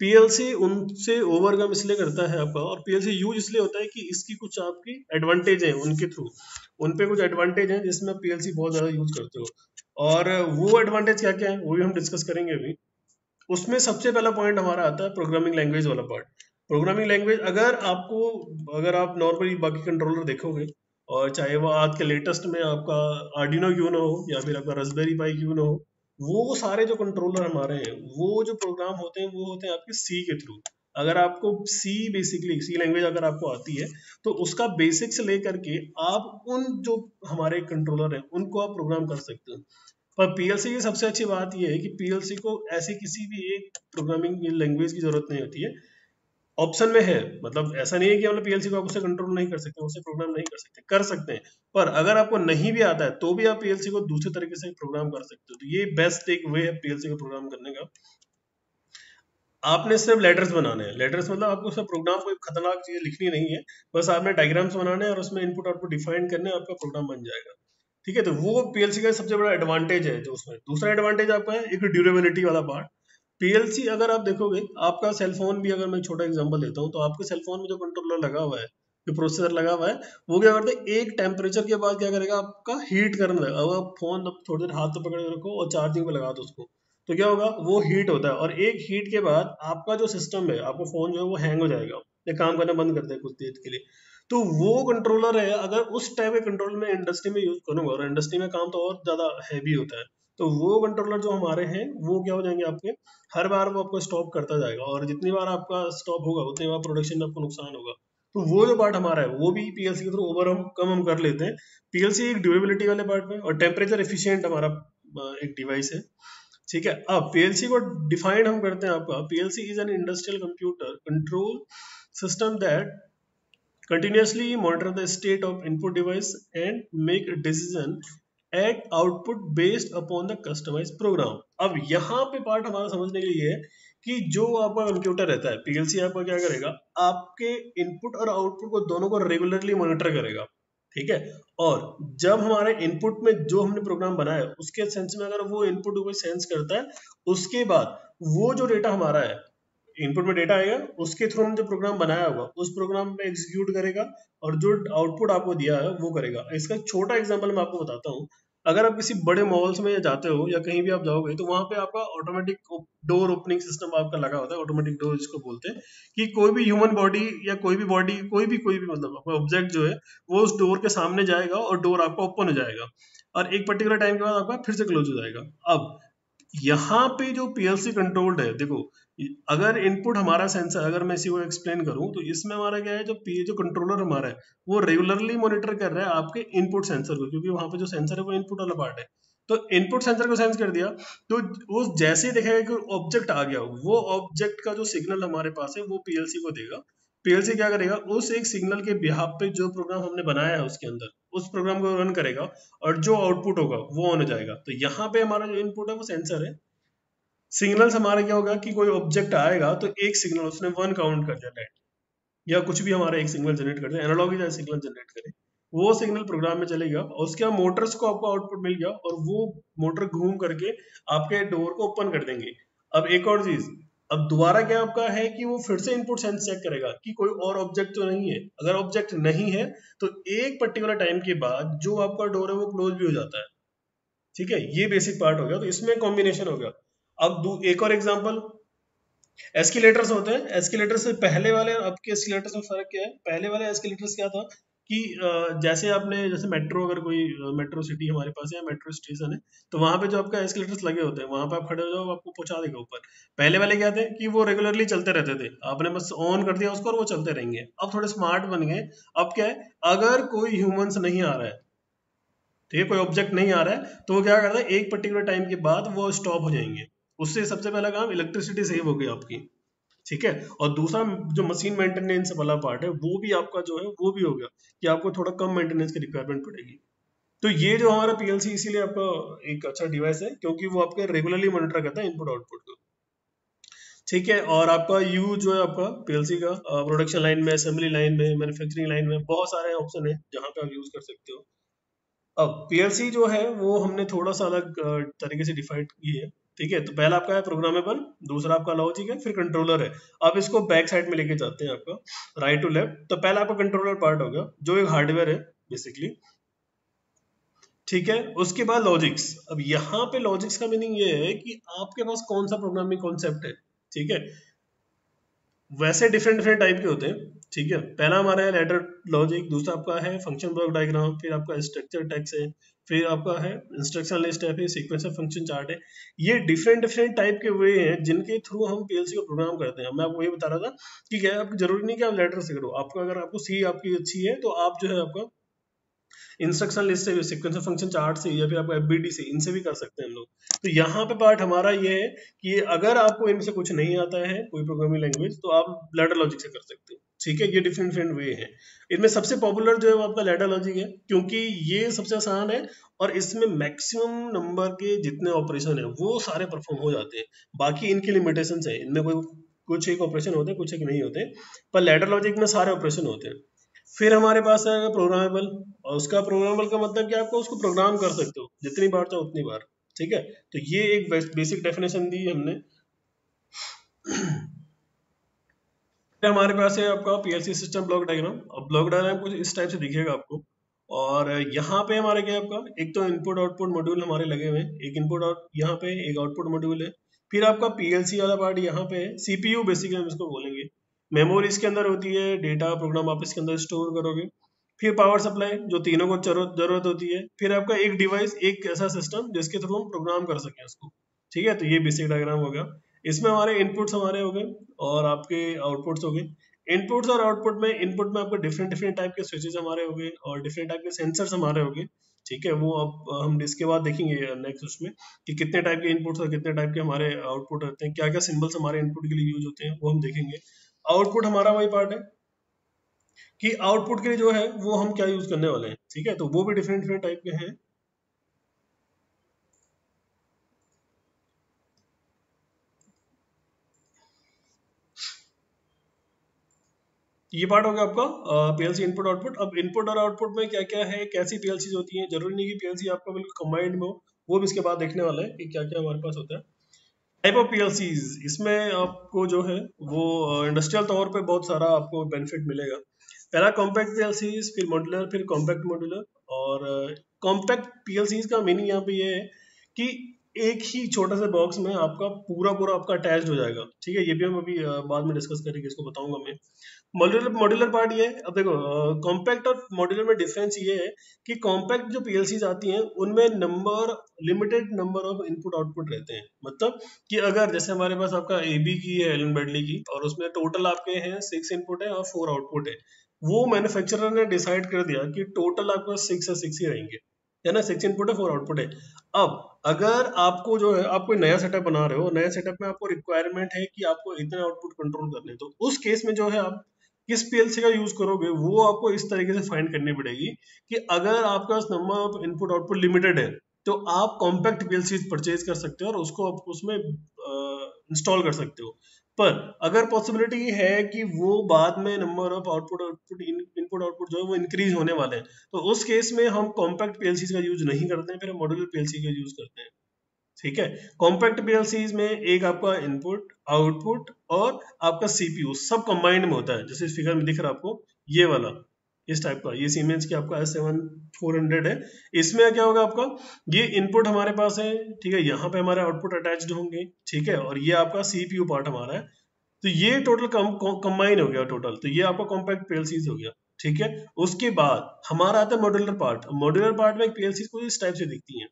पीएलसी उनसे ओवरकम इसलिए करता है आपका, और पीएलसी यूज इसलिए होता है कि इसकी कुछ आपकी एडवांटेज है उनके थ्रू, उन पे कुछ एडवांटेज है जिसमें पीएलसी बहुत ज्यादा यूज करते हो। और वो एडवांटेज क्या क्या है वो भी हम डिस्कस करेंगे अभी। उसमें सबसे पहला पॉइंट हमारा आता है प्रोग्रामिंग लैंग्वेज वाला पार्ट। प्रोग्रामिंग लैंग्वेज अगर आप नॉर्मली बाकी कंट्रोलर देखोगे, और चाहे वो आज के लेटेस्ट में आपका आर्डिनो यूनो हो या फिर आपका रास्पबेरी पाई यूनो हो, वो सारे जो कंट्रोलर हमारे हैं वो जो प्रोग्राम होते हैं वो होते हैं आपके सी के थ्रू। अगर आपको सी लैंग्वेज अगर आपको आती है तो उसका बेसिक से लेकर के आप उन जो हमारे कंट्रोलर हैं उनको आप प्रोग्राम कर सकते हो। पर पीएलसी की सबसे अच्छी बात यह है कि पीएलसी को ऐसी किसी भी एक प्रोग्रामिंग लैंग्वेज की जरूरत नहीं होती है, ऑप्शन में है। मतलब ऐसा नहीं है कि मतलब पीएलसी को आप उससे कंट्रोल नहीं कर सकते, उससे प्रोग्राम नहीं कर सकते, कर सकते हैं। पर अगर आपको नहीं भी आता है तो भी आप पीएलसी को दूसरे तरीके से प्रोग्राम कर सकते हो। तो ये बेस्ट एक वे है पीएलसी को प्रोग्राम करने का। आपने सिर्फ लेटर्स बनाने हैं, लेटर्स मतलब आपको उसमें प्रोग्राम कोई खतरनाक चीज लिखनी नहीं है, बस आपने डायग्राम्स बनाने हैं और उसमें इनपुट आउटपुट डिफाइन करने हैं, आपका प्रोग्राम बन जाएगा। ठीक है, तो वो पीएलसी का सबसे बड़ा एडवांटेज है। जो उसमें दूसरा एडवांटेज आपका है एक ड्यूरेबिलिटी वाला पार्ट। पीएलसी अगर आप देखोगे, आपका सेलफोन भी, अगर मैं छोटा एग्जांपल देता हूँ, तो आपके सेलफोन में जो कंट्रोलर लगा हुआ है, जो प्रोसेसर लगा हुआ है, वो क्या करता है एक टेम्परेचर के बाद क्या करेगा, आपका हीट करने लगेगा। अब आप फोन थोड़ी देर हाथ में पकड़ के रखो और चार्जिंग पे लगा दो उसको, तो क्या होगा, वो हीट होता है और एक हीट के बाद आपका जो सिस्टम है, आपका फोन जो है वो हैंग हो जाएगा या काम करना बंद कर देगा कुछ देर के लिए। तो वो कंट्रोलर है, अगर उस टाइप के कंट्रोलर में इंडस्ट्री में यूज करूंगा, और इंडस्ट्री में काम तो और ज्यादा हैवी होता है, तो वो कंट्रोलर जो हमारे हैं वो क्या हो जाएंगे आपके, हर बार वो आपको स्टॉप करता जाएगा, और जितनी बार आपका स्टॉप होगा उतनी बार प्रोडक्शन में आपको नुकसान होगा। तो वो जो पार्ट हमारा है वो भी पीएलसी के थ्रू ओवर हम कम हम कर लेते हैं। पीएलसी एक ड्यूरेबिलिटी वाले पार्ट में, और टेम्परेचर एफिशिएंट हमारा एक डिवाइस है। ठीक है, अब पीएलसी को डिफाइन हम करते हैं आपका, PLC is an industrial computer control system that continuously monitor the state of input device and make a decision at output based upon the customized program। अब यहाँ पे पार्ट हमारा समझने के लिए है कि जो आपका कंप्यूटर रहता है, पीएलसी आपका क्या करेगा, आपके इनपुट और आउटपुट को दोनों को रेगुलरली मॉनिटर करेगा। ठीक है। और जब हमारे इनपुट में जो हमने प्रोग्राम बनाया है उसके सेंस में अगर वो इनपुट को सेंस करता है, उसके बाद वो जो डेटा हमारा है, इनपुट में डेटा आएगा, उसके थ्रू हम जो प्रोग्राम बनाया होगा उस प्रोग्राम में एग्जीक्यूट करेगा और जो आउटपुट आपको दिया है वो करेगा। इसका एक छोटा एग्जांपल मैं आपको बताता हूँ। अगर आप किसी बड़े मॉल्स में जाते हो या कहीं भी आप जाओगे तो वहां पे आपका ऑटोमेटिक डोर ओपनिंग सिस्टम आपका लगा होता है, ऑटोमेटिक डोर जिसको बोलते हैं, कि कोई भी ह्यूमन बॉडी या कोई भी कोई भी मतलब ऑब्जेक्ट जो है वो उस डोर के सामने जाएगा और डोर आपका ओपन हो जाएगा और एक पर्टिकुलर टाइम के बाद आपका फिर से क्लोज हो जाएगा। अब यहाँ पे जो पीएलसी कंट्रोल्ड है, देखो अगर इनपुट हमारा सेंसर, अगर मैं इसी को एक्सप्लेन करूं तो इसमें हमारा क्या है, जो कंट्रोलर हमारा है वो रेगुलरली मॉनिटर कर रहा है आपके इनपुट सेंसर को, क्योंकि वहां पे जो सेंसर है वो इनपुट वाला पार्ट है। तो इनपुट सेंसर को सेंस कर दिया तो वो जैसे ही देखेगा कि ऑब्जेक्ट आ गया, वो ऑब्जेक्ट का जो सिग्नल हमारे पास है वो पीएलसी को देगा। पीएलसी क्या करेगा, उस एक सिग्नल के बिहाफ पे जो प्रोग्राम हमने बनाया है उसके अंदर उस प्रोग्राम को रन करेगा और जो आउटपुट होगा वो ऑन हो जाएगा। तो यहाँ पे हमारा जो इनपुट है वो सेंसर है। सिग्नल्स हमारा क्या होगा कि कोई ऑब्जेक्ट आएगा तो एक सिग्नल उसने वन काउंट कर दिया, लाइट या कुछ भी हमारा एक सिग्नल जनरेट कर दिया, एनालॉग ही सिग्नल जनरेट करे, वो सिग्नल प्रोग्राम में चलेगा और उसके बाद मोटर्स को आपको आउटपुट मिल गया और वो मोटर घूम करके आपके डोर को ओपन कर देंगे। अब एक और चीज, अब दोबारा क्या आपका है कि वो फिर से इनपुट सेंस चेक करेगा कि कोई और ऑब्जेक्ट तो नहीं है। अगर ऑब्जेक्ट नहीं है तो एक पर्टिकुलर टाइम के बाद जो आपका डोर है वो क्लोज भी हो जाता है। ठीक है, ये बेसिक पार्ट हो गया। तो इसमें कॉम्बिनेशन हो गया। अब एक और एग्जांपल, एस्केलेटर्स होते हैं। एस्केलेटर से पहले वाले और अब के एस्केलेटर्स में फर्क क्या है, पहले वाले एस्केलेटर्स क्या था कि जैसे आपने जैसे मेट्रो, अगर कोई मेट्रो सिटी हमारे पास है या मेट्रो स्टेशन है तो वहां पे जो आपका एस्केलेटर्स लगे होते हैं वहां पे आप खड़े हो जाओ आपको पहुंचा देगा ऊपर। पहले वाले क्या थे कि वो रेगुलरली चलते रहते थे, आपने बस ऑन कर दिया उसको और वो चलते रहेंगे। अब थोड़े स्मार्ट बन गए। अब क्या है, अगर कोई ह्यूमंस नहीं आ रहा है, ठीक है, कोई ऑब्जेक्ट नहीं आ रहा है तो वो क्या करता है, एक पर्टिकुलर टाइम के बाद वो स्टॉप हो जाएंगे। उससे सबसे पहला काम, इलेक्ट्रिसिटी सेव हो गई आपकी। ठीक है, और दूसरा जो मशीन मेंटेनेंस वाला पार्ट है वो भी आपका जो है वो भी हो गया कि आपको थोड़ा कम मेंटेनेंस की रिक्वायरमेंट पड़ेगी। तो ये जो हमारा पीएलसी इसीलिए आपका एक अच्छा डिवाइस है क्योंकि वो आपके रेगुलरली मॉनिटर करता है इनपुट आउटपुट को। ठीक है, और आपका यूज जो है आपका पीएलसी का प्रोडक्शन लाइन में, असेंबली लाइन में, मैन्युफैक्चरिंग लाइन में बहुत सारे ऑप्शन है जहाँ पे आप यूज कर सकते हो। अब पीएलसी जो है वो हमने थोड़ा सा अलग तरीके से डिफाइन की है। ठीक है, तो पहला आपका है प्रोग्रामेबल, दूसरा आपका लॉजिक है, फिर कंट्रोलर है। अब इसको बैक साइड में लेके जाते हैं आपका राइट टू लेफ्ट। तो पहला आपका कंट्रोलर पार्ट हो गया जो एक हार्डवेयर है बेसिकली। ठीक है, उसके बाद लॉजिक्स। अब यहाँ पे लॉजिक्स का मीनिंग ये है कि आपके पास कौन सा प्रोग्रामिंग कॉन्सेप्ट है। ठीक है, वैसे डिफरेंट डिफरेंट टाइप के होते हैं। ठीक है, पहला हमारा है लैडर लॉजिक, दूसरा आपका है फंक्शन ब्लॉक डायग्राम, फिर आपका स्ट्रक्चर टेक्स्ट है, फिर आपका है इंस्ट्रक्शन लिस्ट है, फिर सीक्वेंस ऑफ फंक्शन चार्ट है। ये डिफरेंट डिफरेंट टाइप के वे हैं जिनके थ्रू हम पीएलसी को प्रोग्राम करते हैं। मैं आपको ये बता रहा था कि क्या है, आपको जरूरी नहीं कि आप लेटर से करो, आपको अगर आपको सी आपकी अच्छी है तो आप जो है आपका इंस्ट्रक्शन लिस्ट से, सीक्वेंस ऑफ फंक्शन चार्ट से या फिर आपको एफबीडी से, इनसे भी कर सकते हैं हम लोग। तो यहाँ पे पार्ट हमारा ये है कि अगर आपको इनमें से कुछ नहीं आता है कोई प्रोग्रामिंग लैंग्वेज तो आप लैडर लॉजिक से कर सकते हो। ठीक है, ये डिफरेंट डिफरेंट वे हैं। इनमें सबसे पॉपुलर जो है वो आपका लैडर लॉजिक है क्योंकि ये सबसे आसान है और इसमें मैक्सिमम नंबर के जितने ऑपरेशन है वो सारे परफॉर्म हो जाते हैं। बाकी इनकी लिमिटेशंस है, इनमें कोई कुछ एक ऑपरेशन होते हैं, कुछ एक नहीं होते, पर लैडर लॉजिक में सारे ऑपरेशन होते हैं। फिर हमारे पास आएगा प्रोग्रामेबल, और उसका प्रोग्रामेबल का मतलब कि आपको उसको प्रोग्राम कर सकते हो जितनी बार चाहो उतनी बार। ठीक है, तो ये एक बेसिक डेफिनेशन दी है हमने। फिर हमारे पास है आपका पीएलसी सिस्टम ब्लॉक डायग्राम। अब ब्लॉक डायग्राम कुछ इस टाइप से दिखेगा आपको। और यहाँ पे हमारे क्या है, आपका एक तो इनपुट आउटपुट मॉड्यूल हमारे लगे हुए हैं, एक इनपुट आउट यहाँ पे, एक आउटपुट मॉड्यूल है। फिर आपका पीएलसी वाला पार्ट यहाँ पे है, सीपीयू बेसिकली हम इसको बोलेंगे। मेमोरी इसके अंदर होती है, डेटा प्रोग्राम आप इसके अंदर स्टोर करोगे। फिर पावर सप्लाई, जो तीनों को जरूरत होती है। फिर आपका एक डिवाइस, एक ऐसा सिस्टम जिसके थ्रू हम प्रोग्राम कर सकें उसको। ठीक है, तो ये बेसिक डायग्राम हो गया। इसमें हमारे इनपुट्स हमारे हो गए और आपके आउटपुट्स हो गए। इनपुट्स और आउटपुट में, इनपुट में आपको डिफरेंट डिफरेंट टाइप के स्विचेस हमारे हो गए और डिफरेंट टाइप के सेंसर्स हमारे हो गए। ठीक है, वो अब हम इसके बाद देखेंगे नेक्स्ट उसमें कि कितने टाइप के इनपुट्स और कितने टाइप के हमारे आउटपुट होते हैं, क्या क्या सिंबल्स हमारे इनपुट के लिए यूज होते हैं वो हम देखेंगे। आउटपुट हमारा वही पार्ट है कि आउटपुट के लिए जो है वो हम क्या यूज करने वाले हैं। ठीक है, तो वो भी डिफरेंट डिफरेंट टाइप के हैं। ये पार्ट हो गया आपका पीएलसी इनपुट आउटपुट। अब इनपुट और आउटपुट में क्या क्या है, कैसी पीएलसी होती हैं, जरूरी नहीं कि पीएलसी आपका बिल्कुल कंबाइंड में हो, वो भी इसके बाद देखने वाला है कि क्या क्या हमारे पास होता है। टाइप ऑफ पीएलसीज, इसमें आपको जो है वो इंडस्ट्रियल तौर पे बहुत सारा आपको बेनिफिट मिलेगा। पहला कॉम्पैक्ट पीएलसीज, फिर मॉड्यूलर, फिर कॉम्पैक्ट मॉड्यूलर। और कॉम्पैक्ट पीएलसीज का मीनिंग यहाँ पे ये है कि एक ही छोटा सा बॉक्स में आपका पूरा पूरा आपका अटैच्ड हो जाएगा। ठीक है, ये भी हम अभी बाद में डिस्कस करेंगे, इसको बताऊंगा मैं। मॉड्यूलर मॉड्यूलर पार्ट ये है, अब देखो कॉम्पैक्ट और मॉड्यूलर में डिफरेंस ये है कि कॉम्पैक्ट जो पीएलसीज आती हैं उनमें limited number of input output रहते हैं। मतलब कि अगर जैसे हमारे पास आपका एबी की है, एलन बेडली की, और उसमें टोटल आपके हैं 6 इनपुट है और 4 आउटपुट है, वो मैन्युफैक्चरर ने डिसाइड कर दिया कि टोटल आपके पास 6 से 6 ही रहेंगे, है ना। 6 इनपुट है, 4 आउटपुट है। अब अगर आपको जो है, आप कोई नया सेटअप बना रहे हो, नया सेटअप में आपको रिक्वायरमेंट है कि आपको इतने आउटपुट कंट्रोल करने हैं, तो उस केस में जो है आप किस पीएलसी का यूज करोगे वो आपको इस तरीके से फाइंड करनी पड़ेगी कि अगर आपके पास number of input output limited है तो आप कॉम्पैक्ट पीएलसी परचेज कर सकते हो और उसको आप उसमें इंस्टॉल कर सकते हो। पर अगर पॉसिबिलिटी है कि वो बाद में नंबर ऑफ इनपुट आउटपुट जो है वो इंक्रीज होने वाले हैं, तो उस केस में हम कॉम्पैक्ट पीएलसी का यूज नहीं करते हैं, फिर हम मॉड्यूलर पीएलसी का यूज करते हैं। ठीक है, कॉम्पैक्ट पीएलसीज में एक आपका इनपुट आउटपुट और आपका सीपीयू सब कंबाइंड में होता है, जैसे इस फिगर में दिख रहा है आपको ये वाला, इस टाइप का। ये सीमेंस की आपका S7400 है। इसमें क्या होगा आपका, ये इनपुट हमारे पास है, ठीक है, यहाँ पे हमारे आउटपुट अटैच्ड होंगे, ठीक है, और ये आपका सीपीयू पार्ट हमारा है। तो ये टोटल कंबाइन हो गया टोटल, तो ये आपका कॉम्पैक्ट पीएलसीज हो गया। ठीक है, उसके बाद हमारा आता है मॉड्यूलर पार्ट। मॉड्यूलर पार्ट में पीएलसी कुछ इस टाइप से दिखती है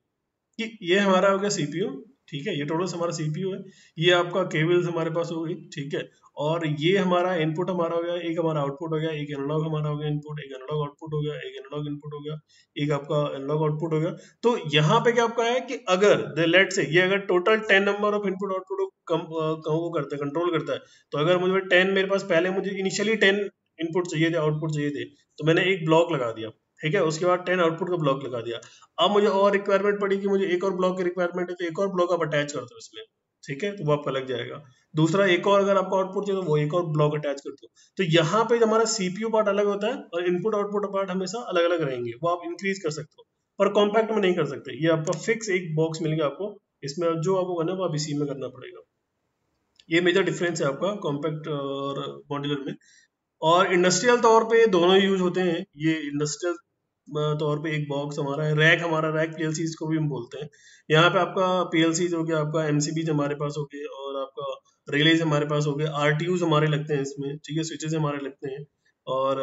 कि ये हमारा हो गया सीपीयू, ठीक है, ये टोटल हमारा सीपीयू है। ये आपका केबल्स हमारे पास हो गई, ठीक है, और ये हमारा इनपुट हमारा हो गया, एक हमारा आउटपुट हो गया, एक एनालॉग हमारा हो गया इनपुट, एक एनालॉग आउटपुट हो गया, एक एनालॉग इनपुट हो गया, एक आपका एनालॉग आउटपुट हो गया। तो यहाँ पे क्या आपका है कि अगर लेट से ये अगर total 10 number of input output वो करता है, कंट्रोल करता है, तो अगर मुझे 10 मेरे पास पहले मुझे इनिशियली 10 इनपुट चाहिए थे, आउटपुट चाहिए थे, तो मैंने एक ब्लॉक लगा दिया, ठीक है, उसके बाद 10 आउटपुट का ब्लॉक लगा दिया। अब मुझे और रिक्वायरमेंट पड़ी कि मुझे एक और ब्लॉक की रिक्वायरमेंट है, तो एक और ब्लॉक आप अटैच कर दो इसमें, ठीक है, तो वो आपका लग जाएगा। दूसरा एक और अगर आपको आउटपुट चाहिए तो वो एक और ब्लॉक अटैच कर दो। तो यहाँ पे हमारा सीपीयू पार्ट अलग होता है और इनपुट आउटपुट पार्ट हमेशा अलग अलग रहेंगे, वो आप इंक्रीज कर सकते हो, पर कॉम्पैक्ट में नहीं कर सकते। ये आपका फिक्स एक बॉक्स मिल गया आपको, इसमें जो आपको करना है वो आप इसी में करना पड़ेगा। ये मेजर डिफरेंस है आपका कॉम्पैक्ट और मॉड्यूलर में। और इंडस्ट्रियल तौर पे दोनों यूज होते हैं। ये इंडस्ट्रियल तौर पे एक बॉक्स हमारा है, रैक हमारा, रैक पीएलसी को भी हम बोलते हैं। यहाँ पे आपका पीएलसी हो गया, आपका एमसीबी हमारे पास हो गए, और आपका रिलेज हमारे पास हो गए, आरटीयूज हमारे लगते हैं इसमें, ठीक है, स्विचेस हमारे लगते हैं, और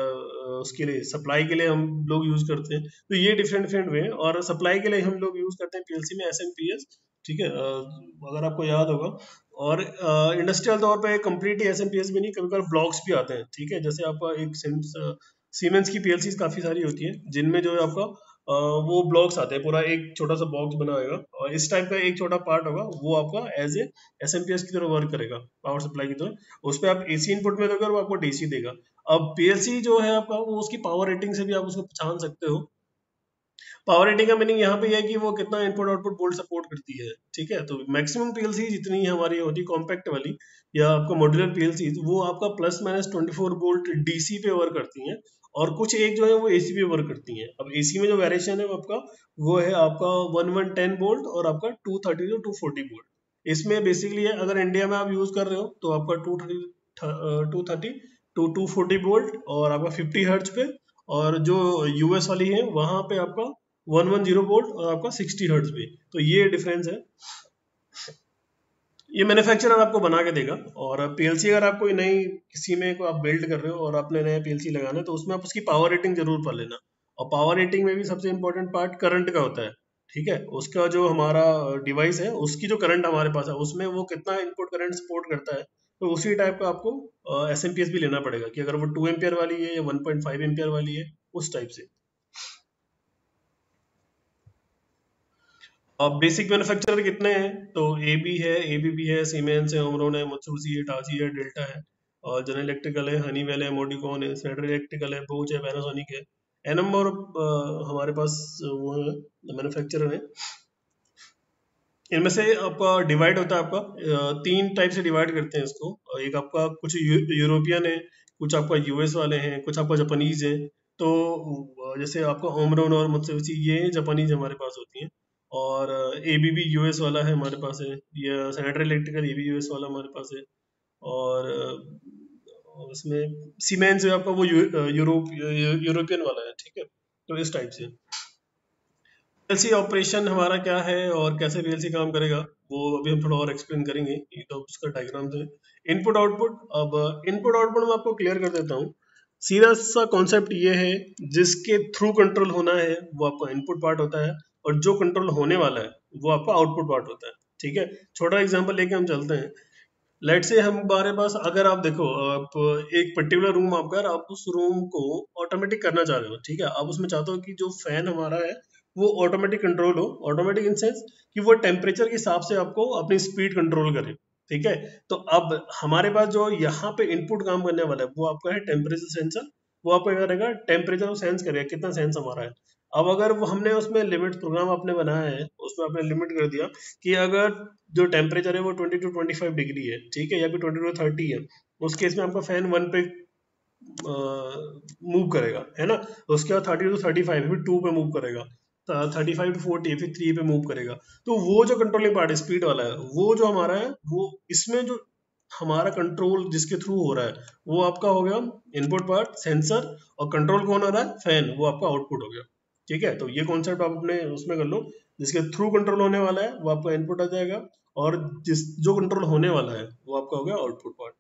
उसके लिए सप्लाई के लिए हम लोग यूज करते हैं। तो ये डिफरेंट डिफरेंट वे हैं, और सप्लाई के लिए हम लोग यूज करते हैं पीएलसी में एसएमपीएस, ठीक है, अगर आपको याद होगा। और इंडस्ट्रियल तौर पे कंप्लीट एसएमपीएस भी नहीं, कभी कभी ब्लॉक्स भी आते हैं, ठीक है, जैसे आपका एक सीमेंस की पीएलसी काफी सारी होती है जिनमें जो है आपका वो ब्लॉक्स आते हैं, पूरा एक छोटा सा बॉक्स बना होगा और इस टाइप का एक छोटा पार्ट होगा, वो आपका एज ए एसएमपीएस की तरह वर्क करेगा, पावर सप्लाई की तरह। उस पर आप एसी इनपुट में दोगे, वो आपको डीसी देगा। अब पीएलसी जो है आपका, वो उसकी पावर रेटिंग से भी आप उसको पहचान सकते हो। पावर रेटिंग का मीनिंग यहाँ पे है कि वो कितना इनपुट आउटपुट वोल्ट सपोर्ट करती है, ठीक है। तो मैक्सिमम पीएलसी जितनी हमारी होती है कॉम्पैक्ट वाली या आपका मॉड्यूलर पीएलसी, वो आपका प्लस माइनस 24 वोल्ट डीसी पे वर्क करती हैं, और कुछ एक जो है वो एसी पे वर्क करती हैं। अब एसी में जो वेरिएशन है वो आपका, वो है आपका 1110 वोल्ट और आपका 230 to 240 वोल्ट। इसमें बेसिकली है, अगर इंडिया में आप यूज कर रहे हो तो आपका 230 टू 240 वोल्ट और आपका 50 हर्ट्ज पे, और जो यूएस वाली है वहां पे आपका 110 वोल्ट और आपका 60 हर्ट्ज पे। तो ये डिफरेंस है, ये मैन्युफैक्चरर आपको बना के देगा। और पीएलसी अगर आप कोई नई किसी में को आप बिल्ड कर रहे हो और आपने नया पीएलसी लगाना है, तो उसमें आप उसकी पावर रेटिंग जरूर पढ़ लेना। और पावर रेटिंग में भी सबसे इंपॉर्टेंट पार्ट करंट का होता है, ठीक है, उसका जो हमारा डिवाइस है उसकी जो करंट हमारे पास है उसमें वो कितना इनपुट करंट सपोर्ट करता है। तो उसी टाइप का आपको एसएमपीएस भी लेना पड़ेगा कि अगर वो 2 एम्पियर वाली है या 1.5 एम्पियर वाली है, उस टाइप से। अब बेसिक मैन्युफैक्चरर कितने हैं, तो एबी है, एबीबी है, सीमेंस है, ओमरॉन है, मत्सुबिशी है, टाची है, डेल्टा है, और जनरल इलेक्ट्रिकल है, हनीवेल है, मोडिकॉन है, स्नाइडर इलेक्ट्रिकल है, बोच है, पैनासोनिक है। एन नंबर हमारे पास वो है मैन्युफैक्चरर है। इनमें से आपका डिवाइड होता है आपका तीन टाइप से डिवाइड करते हैं इसको। एक आपका कुछ यूरोपियन है, कुछ आपका यूएस वाले हैं, कुछ आपका जापानीज हैं। तो जैसे आपका ओमरॉन और मित्सुबिशी ये जापानीज हमारे पास होती हैं, और एबीबी यूएस वाला है हमारे पास है, ये सेनेटर इलेक्ट्रिकल ये भी यूएस वाला हमारे पास है। और उसमें सीमेंस है आपका, वो यूरोपियन वाला है, ठीक है। तो इस टाइप से पीएलसी ऑपरेशन हमारा क्या है और कैसे पीएलसी काम करेगा, वो अभी हम थोड़ा और एक्सप्लेन करेंगे। ये तो उसका डायग्राम है। इनपुट आउटपुट, अब इनपुट आउटपुट मैं आपको क्लियर कर देता हूँ। सीधा सा कॉन्सेप्ट ये है, जिसके थ्रू कंट्रोल होना है वो आपका इनपुट पार्ट होता है, और जो कंट्रोल होने वाला है वो आपका आउटपुट पार्ट होता है, ठीक है। छोटा एग्जांपल लेके हम चलते हैं। लेट से हमारे पास, अगर आप देखो, आप एक पर्टिकुलर रूम आपका, आप उस रूम को ऑटोमेटिक करना चाह रहे हो, ठीक है। आप उसमें चाहते हो कि जो फैन हमारा है वो ऑटोमेटिक कंट्रोल हो, ऑटोमेटिक इन सेंस कि वो टेम्परेचर के हिसाब से आपको अपनी स्पीड कंट्रोल करे, ठीक है। तो अब हमारे पास जो यहाँ पे इनपुट काम करने वाला है वो आपका है टेम्परेचर सेंसर। वो आपको क्या करेगा, टेम्परेचर को सेंस करेगा, कितना सेंस हमारा है। अब अगर वो हमने उसमें लिमिट प्रोग्राम आपने बनाया है, उसमें आपने लिमिट कर दिया कि अगर जो टेम्परेचर है वो 20 to 25 डिग्री है, ठीक है, या फिर 20 to 30 है, उस केस में आपका फैन 1 पे मूव करेगा, है ना। उसके बाद 30 to 35 फिर 2 पे मूव करेगा, 35 to 40 फिर 3 पे मूव करेगा। तो वो जो कंट्रोलिंग पार्ट है स्पीड वाला है, वो जो हमारा है, वो इसमें जो हमारा कंट्रोल जिसके थ्रू हो रहा है वो आपका हो गया इनपुट पार्ट सेंसर, और कंट्रोल कौन हो रहा है, फैन, वो आपका आउटपुट हो गया, ठीक है। तो ये कॉन्सेप्ट आप अपने उसमें कर लो, जिसके थ्रू कंट्रोल होने वाला है वो आपका इनपुट आ जाएगा, और जिस जो कंट्रोल होने वाला है वो आपका हो गया आउटपुट पार्ट।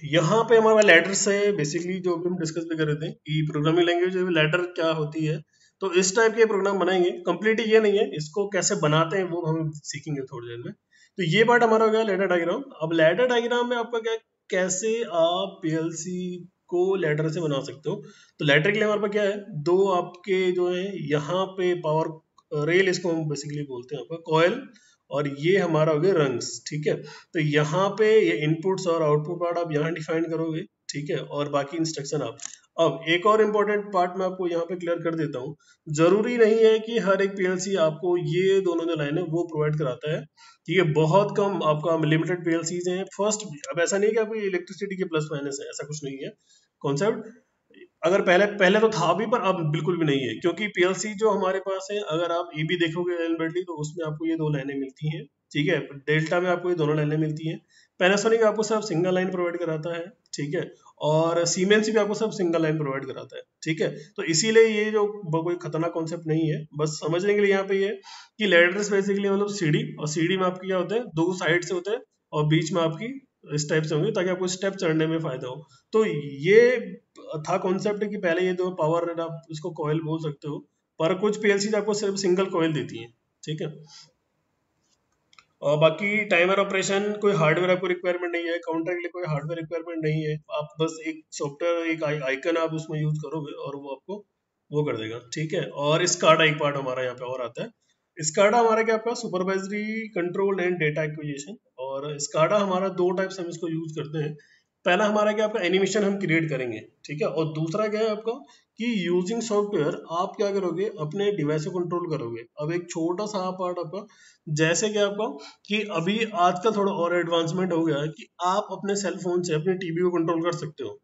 यहाँ पे हमारा लैडर से बेसिकली जो भी हम डिस्कस भी कर रहे थे कि प्रोग्रामिंग लैंग्वेज लैडर क्या होती है, तो इस टाइप के प्रोग्राम बनाएंगे। कंप्लीट ये नहीं है, इसको कैसे बनाते हैं वो हम सीखेंगे थोड़ी देर में। तो ये पार्ट हमारा हो गया लैडर डायग्राम। अब लैडर डायग्राम में आपका क्या, कैसे आप पीएलसी को लैडर से बना सकते हो। तो लैडर के लिए हमारे पास क्या है, दो आपके जो है यहाँ पे पावर रेल, इसको हम बेसिकली बोलते हैं आपका कॉयल, और ये हमारा हो गया रंग्स, ठीक है। तो यहाँ पे ये इनपुट्स और आउटपुट पार्ट आप यहाँ डिफाइन करोगे, ठीक है, और बाकी इंस्ट्रक्शन आप। अब एक और इम्पोर्टेंट पार्ट मैं आपको यहाँ पे क्लियर कर देता हूँ। जरूरी नहीं है कि हर एक पीएलसी आपको ये दोनों जो लाइन है वो प्रोवाइड कराता है, ठीक है। बहुत कम आपका लिमिटेड पीएलसीज हैं फर्स्ट। अब ऐसा नहीं है कि आपको इलेक्ट्रिसिटी के प्लस माइनस है, ऐसा कुछ नहीं है कॉन्सेप्ट। अगर पहले पहले तो था भी, पर अब बिल्कुल भी नहीं है, क्योंकि पीएलसी जो हमारे पास है, अगर आप ईबी देखोगे एलबर्टली, तो उसमें आपको ये दो लाइनें मिलती हैं, ठीक है। डेल्टा में आपको ये दोनों लाइनें मिलती हैं। पैनासोनिक आपको सिर्फ सिंगल लाइन प्रोवाइड कराता है, ठीक है। और सीमेंस भी आपको सिर्फ सिंगल लाइन प्रोवाइड कराता है, ठीक है। तो इसीलिए ये जो कोई खतरनाक कॉन्सेप्ट नहीं है, बस समझने के लिए यहाँ पे ये कि लैडर्स बेसिकली मतलब सीडी, और सीडी में आपकी क्या होता है, दो साइड से होता है और बीच में आपकी इस टाइप से होंगे, ताकि आपको स्टेप चढ़ने में फायदा हो। तो ये था कॉन्सेप्ट कि पहले ये दो पावर, आप इसको कॉइल बोल सकते हो, पर कुछ पीएलसी आपको सिर्फ सिंगल कॉइल देती हैं, ठीक है। और बाकी टाइमर ऑपरेशन कोई हार्डवेयर आपको रिक्वायरमेंट नहीं है, काउंटर के लिए कोई हार्डवेयर रिक्वायरमेंट नहीं है। आप बस एक सॉफ्टवेयर, एक आइकन आप उसमें यूज करोगे और वो आपको वो कर देगा, ठीक है। और स्काडा एक पार्ट हमारा यहाँ पे और आता है। स्काडा हमारा क्या, आपका supervisory control and data acquisition. और स्काडा हमारा दो टाइप से हम इसको यूज करते हैं। पहला हमारा क्या, आपका एनिमेशन हम क्रिएट करेंगे, ठीक है। और दूसरा क्या है आपका, कि यूजिंग सॉफ्टवेयर आप क्या करोगे, अपने डिवाइस को कंट्रोल करोगे। अब एक छोटा सा पार्ट आपका, जैसे कि आपका, कि अभी आजकल थोड़ा और एडवांसमेंट हो गया है कि आप अपने सेल फोन से अपने टीवी को कंट्रोल कर सकते हो,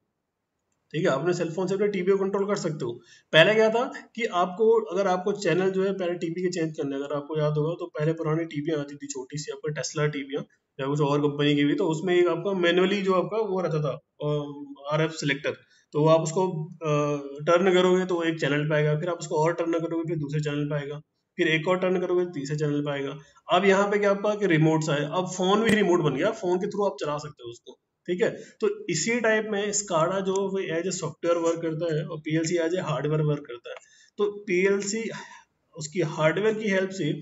ठीक है। अपने सेल फोन से अपने टीवी को कंट्रोल कर सकते हो। पहले क्या था कि आपको, अगर आपको चैनल जो है पहले टीवी के चेंज करने, अगर आपको याद होगा, तो पहले पुरानी टीवियां आती थी छोटी सी, आपका टेस्ला टीवियां या कुछ और कंपनी की भी, तो उसमें एक आपका मैनुअली जो आपका वो रहता था, आरएफ सिलेक्टर। तो आप उसको टर्न करोगे तो एक चैनल पे आएगा, फिर आप उसको और टर्न करोगे फिर दूसरे चैनल पे आएगा, फिर एक और टर्न करोगे तो तीसरे चैनल पे आएगा। अब यहाँ पे क्या आपका कि रिमोट्स आए, अब फोन भी रिमोट बन गया, फोन के थ्रू आप चला सकते हो उसको, ठीक है। तो इसी टाइप में स्काडा जो वो एज ए सॉफ्टवेयर वर्क करता है, और PLC as a hardware work करता है। तो पीएलसी उसकी हार्डवेयर की हेल्प से,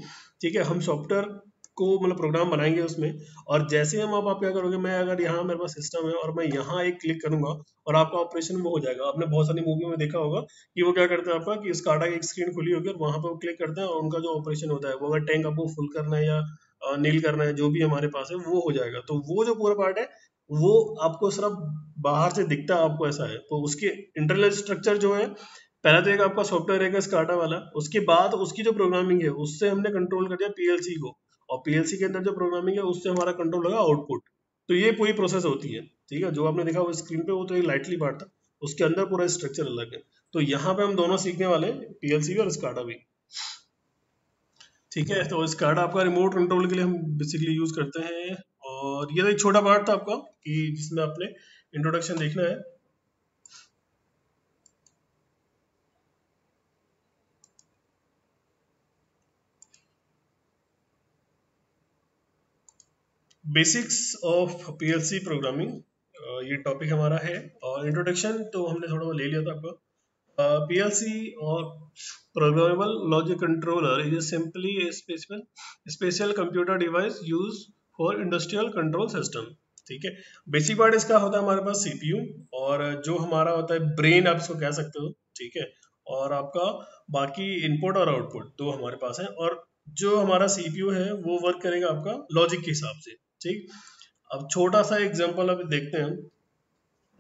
ठीक है, हम सॉफ्टवेयर को मतलब प्रोग्राम बनाएंगे उसमें। और जैसे हम, आप क्या करोगे, मैं अगर यहाँ मेरे पास सिस्टम है और मैं यहाँ एक क्लिक करूंगा और आपका ऑपरेशन वो हो जाएगा। आपने बहुत सारी मूवी में देखा होगा कि वो क्या करते हैं आपका, कि स्काडा की एक स्क्रीन खुली होगी और वहां पर वो क्लिक करते हैं और उनका जो ऑपरेशन होता है, वो अगर टैंक आपको फुल करना है या नील करना है, जो भी हमारे पास है वो हो जाएगा। तो वो जो पूरा पार्ट है वो आपको सिर्फ बाहर से दिखता है आपको ऐसा है, तो उसके इंटरनल स्ट्रक्चर जो है, पहला तो एक आपका सॉफ्टवेयर रहेगा स्काडा वाला, उसके बाद उसकी जो प्रोग्रामिंग है उससे हमने कंट्रोल कर दिया पीएलसी को। और पीएलसी के अंदर जो प्रोग्रामिंग है उससे हमारा कंट्रोल होगा आउटपुट। तो ये पूरी प्रोसेस होती है, ठीक है। जो आपने देखा वो स्क्रीन पे वो तो एक लाइटली पार्ट था, उसके अंदर पूरा स्ट्रक्चर अलग है। तो यहाँ पे हम दोनों सीखने वाले हैं, पीएलसी भी और स्काडा भी, ठीक है। तो स्काडा आपका रिमोट कंट्रोल के लिए हम बेसिकली यूज करते हैं। और ये तो एक छोटा पार्ट था आपका कि जिसमें आपने इंट्रोडक्शन देखना है। बेसिक्स ऑफ पीएलसी प्रोग्रामिंग, ये टॉपिक हमारा है। और इंट्रोडक्शन तो हमने थोड़ा बहुत ले लिया था आपका। पीएलसी और programmable logic controller is simply A special computer device use for industrial control system, ठीक है। बेसिक पार्ट इसका होता है हमारे पास सीपीयू, और जो हमारा होता है ब्रेन आप इसको कह सकते हो, ठीक है। और आपका बाकी इनपुट और आउटपुट दो हमारे पास है, और जो हमारा सीपीयू है वो वर्क करेगा आपका लॉजिक के हिसाब से, ठीक। अब छोटा सा एग्जांपल अभी देखते हैं।